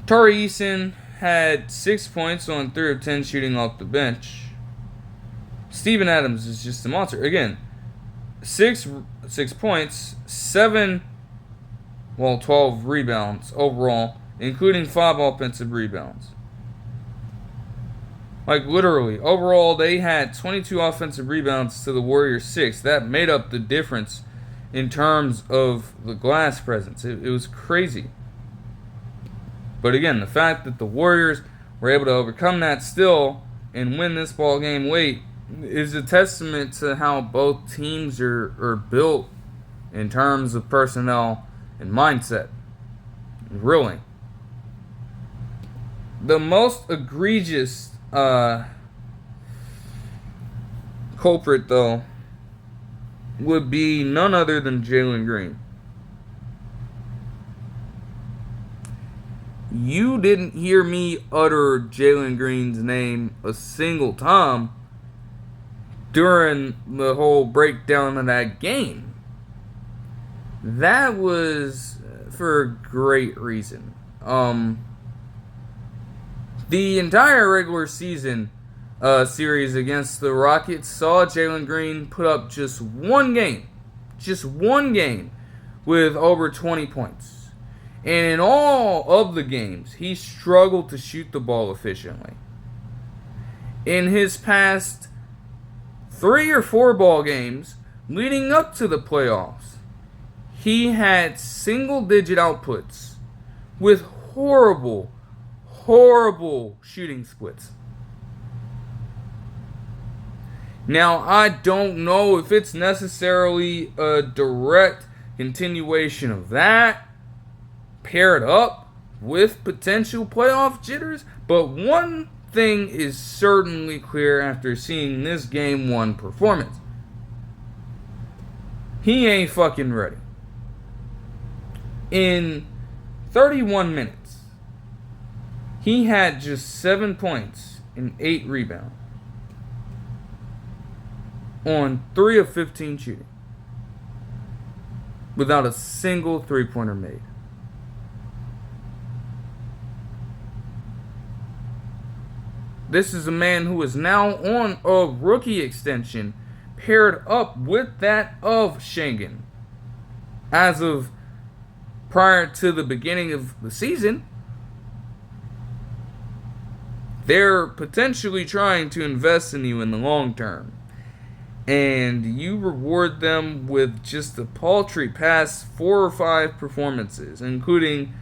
Tari Eason had 6 points on 3 of 10 shooting off the bench. Steven Adams is just a monster. Again, 6 points, 7 well, 12 rebounds overall, including 5 offensive rebounds. Like, literally, overall, they had 22 offensive rebounds to the Warriors' 6. That made up the difference in terms of the glass presence. It was crazy. But again, the fact that the Warriors were able to overcome that still and win this ball game late is a testament to how both teams are built in terms of personnel and mindset. Really. The most egregious culprit, though, would be none other than Jalen Green. You didn't hear me utter Jalen Green's name a single time during the whole breakdown of that game. That was for a great reason. The entire regular season series against the Rockets saw Jalen Green put up just one game with over 20 points. And in all of the games, he struggled to shoot the ball efficiently. In his past 3 or 4 ball games leading up to the playoffs, he had single-digit outputs with horrible shooting splits. Now, I don't know if it's necessarily a direct continuation of that, paired up with potential playoff jitters, but one thing is certainly clear after seeing this Game 1 performance. He ain't fucking ready. In 31 minutes, he had just 7 points and 8 rebounds on 3 of 15 shooting without a single three-pointer made. This is a man who is now on a rookie extension paired up with that of Schengen. As of prior to the beginning of the season, they're potentially trying to invest in you in the long term. And you reward them with just a paltry past 4 or 5 performances, including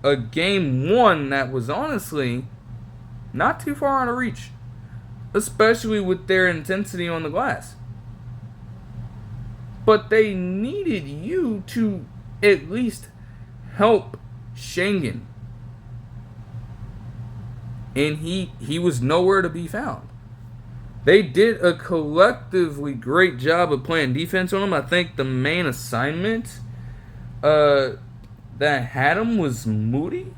a Game 1 that was honestly not too far out of reach, especially with their intensity on the glass. But they needed you to at least help Schengen. And he was nowhere to be found. They did a collectively great job of playing defense on him. I think the main assignment that had him was Moody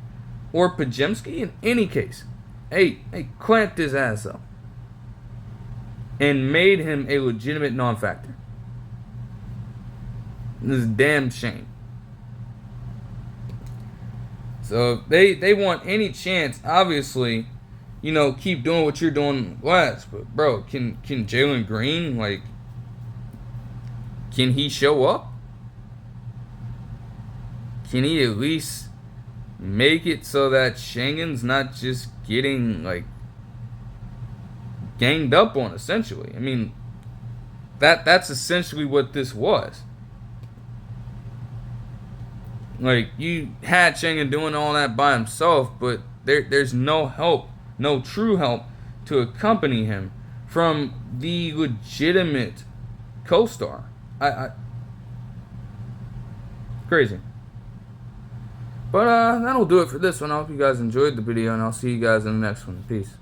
or Pajemski. In any case, they clamped his ass up and made him a legitimate non-factor. This is a damn shame. So they want any chance, obviously, keep doing what you're doing in the glass. But bro, can Jalen Green, can he show up? Can he at least make it so that Schengen's not just getting ganged up on, essentially? I mean, that's essentially what this was. You had Schengen doing all that by himself, but there's no help, no true help to accompany him from the legitimate co-star. Crazy. But that'll do it for this one. I hope you guys enjoyed the video, and I'll see you guys in the next one. Peace.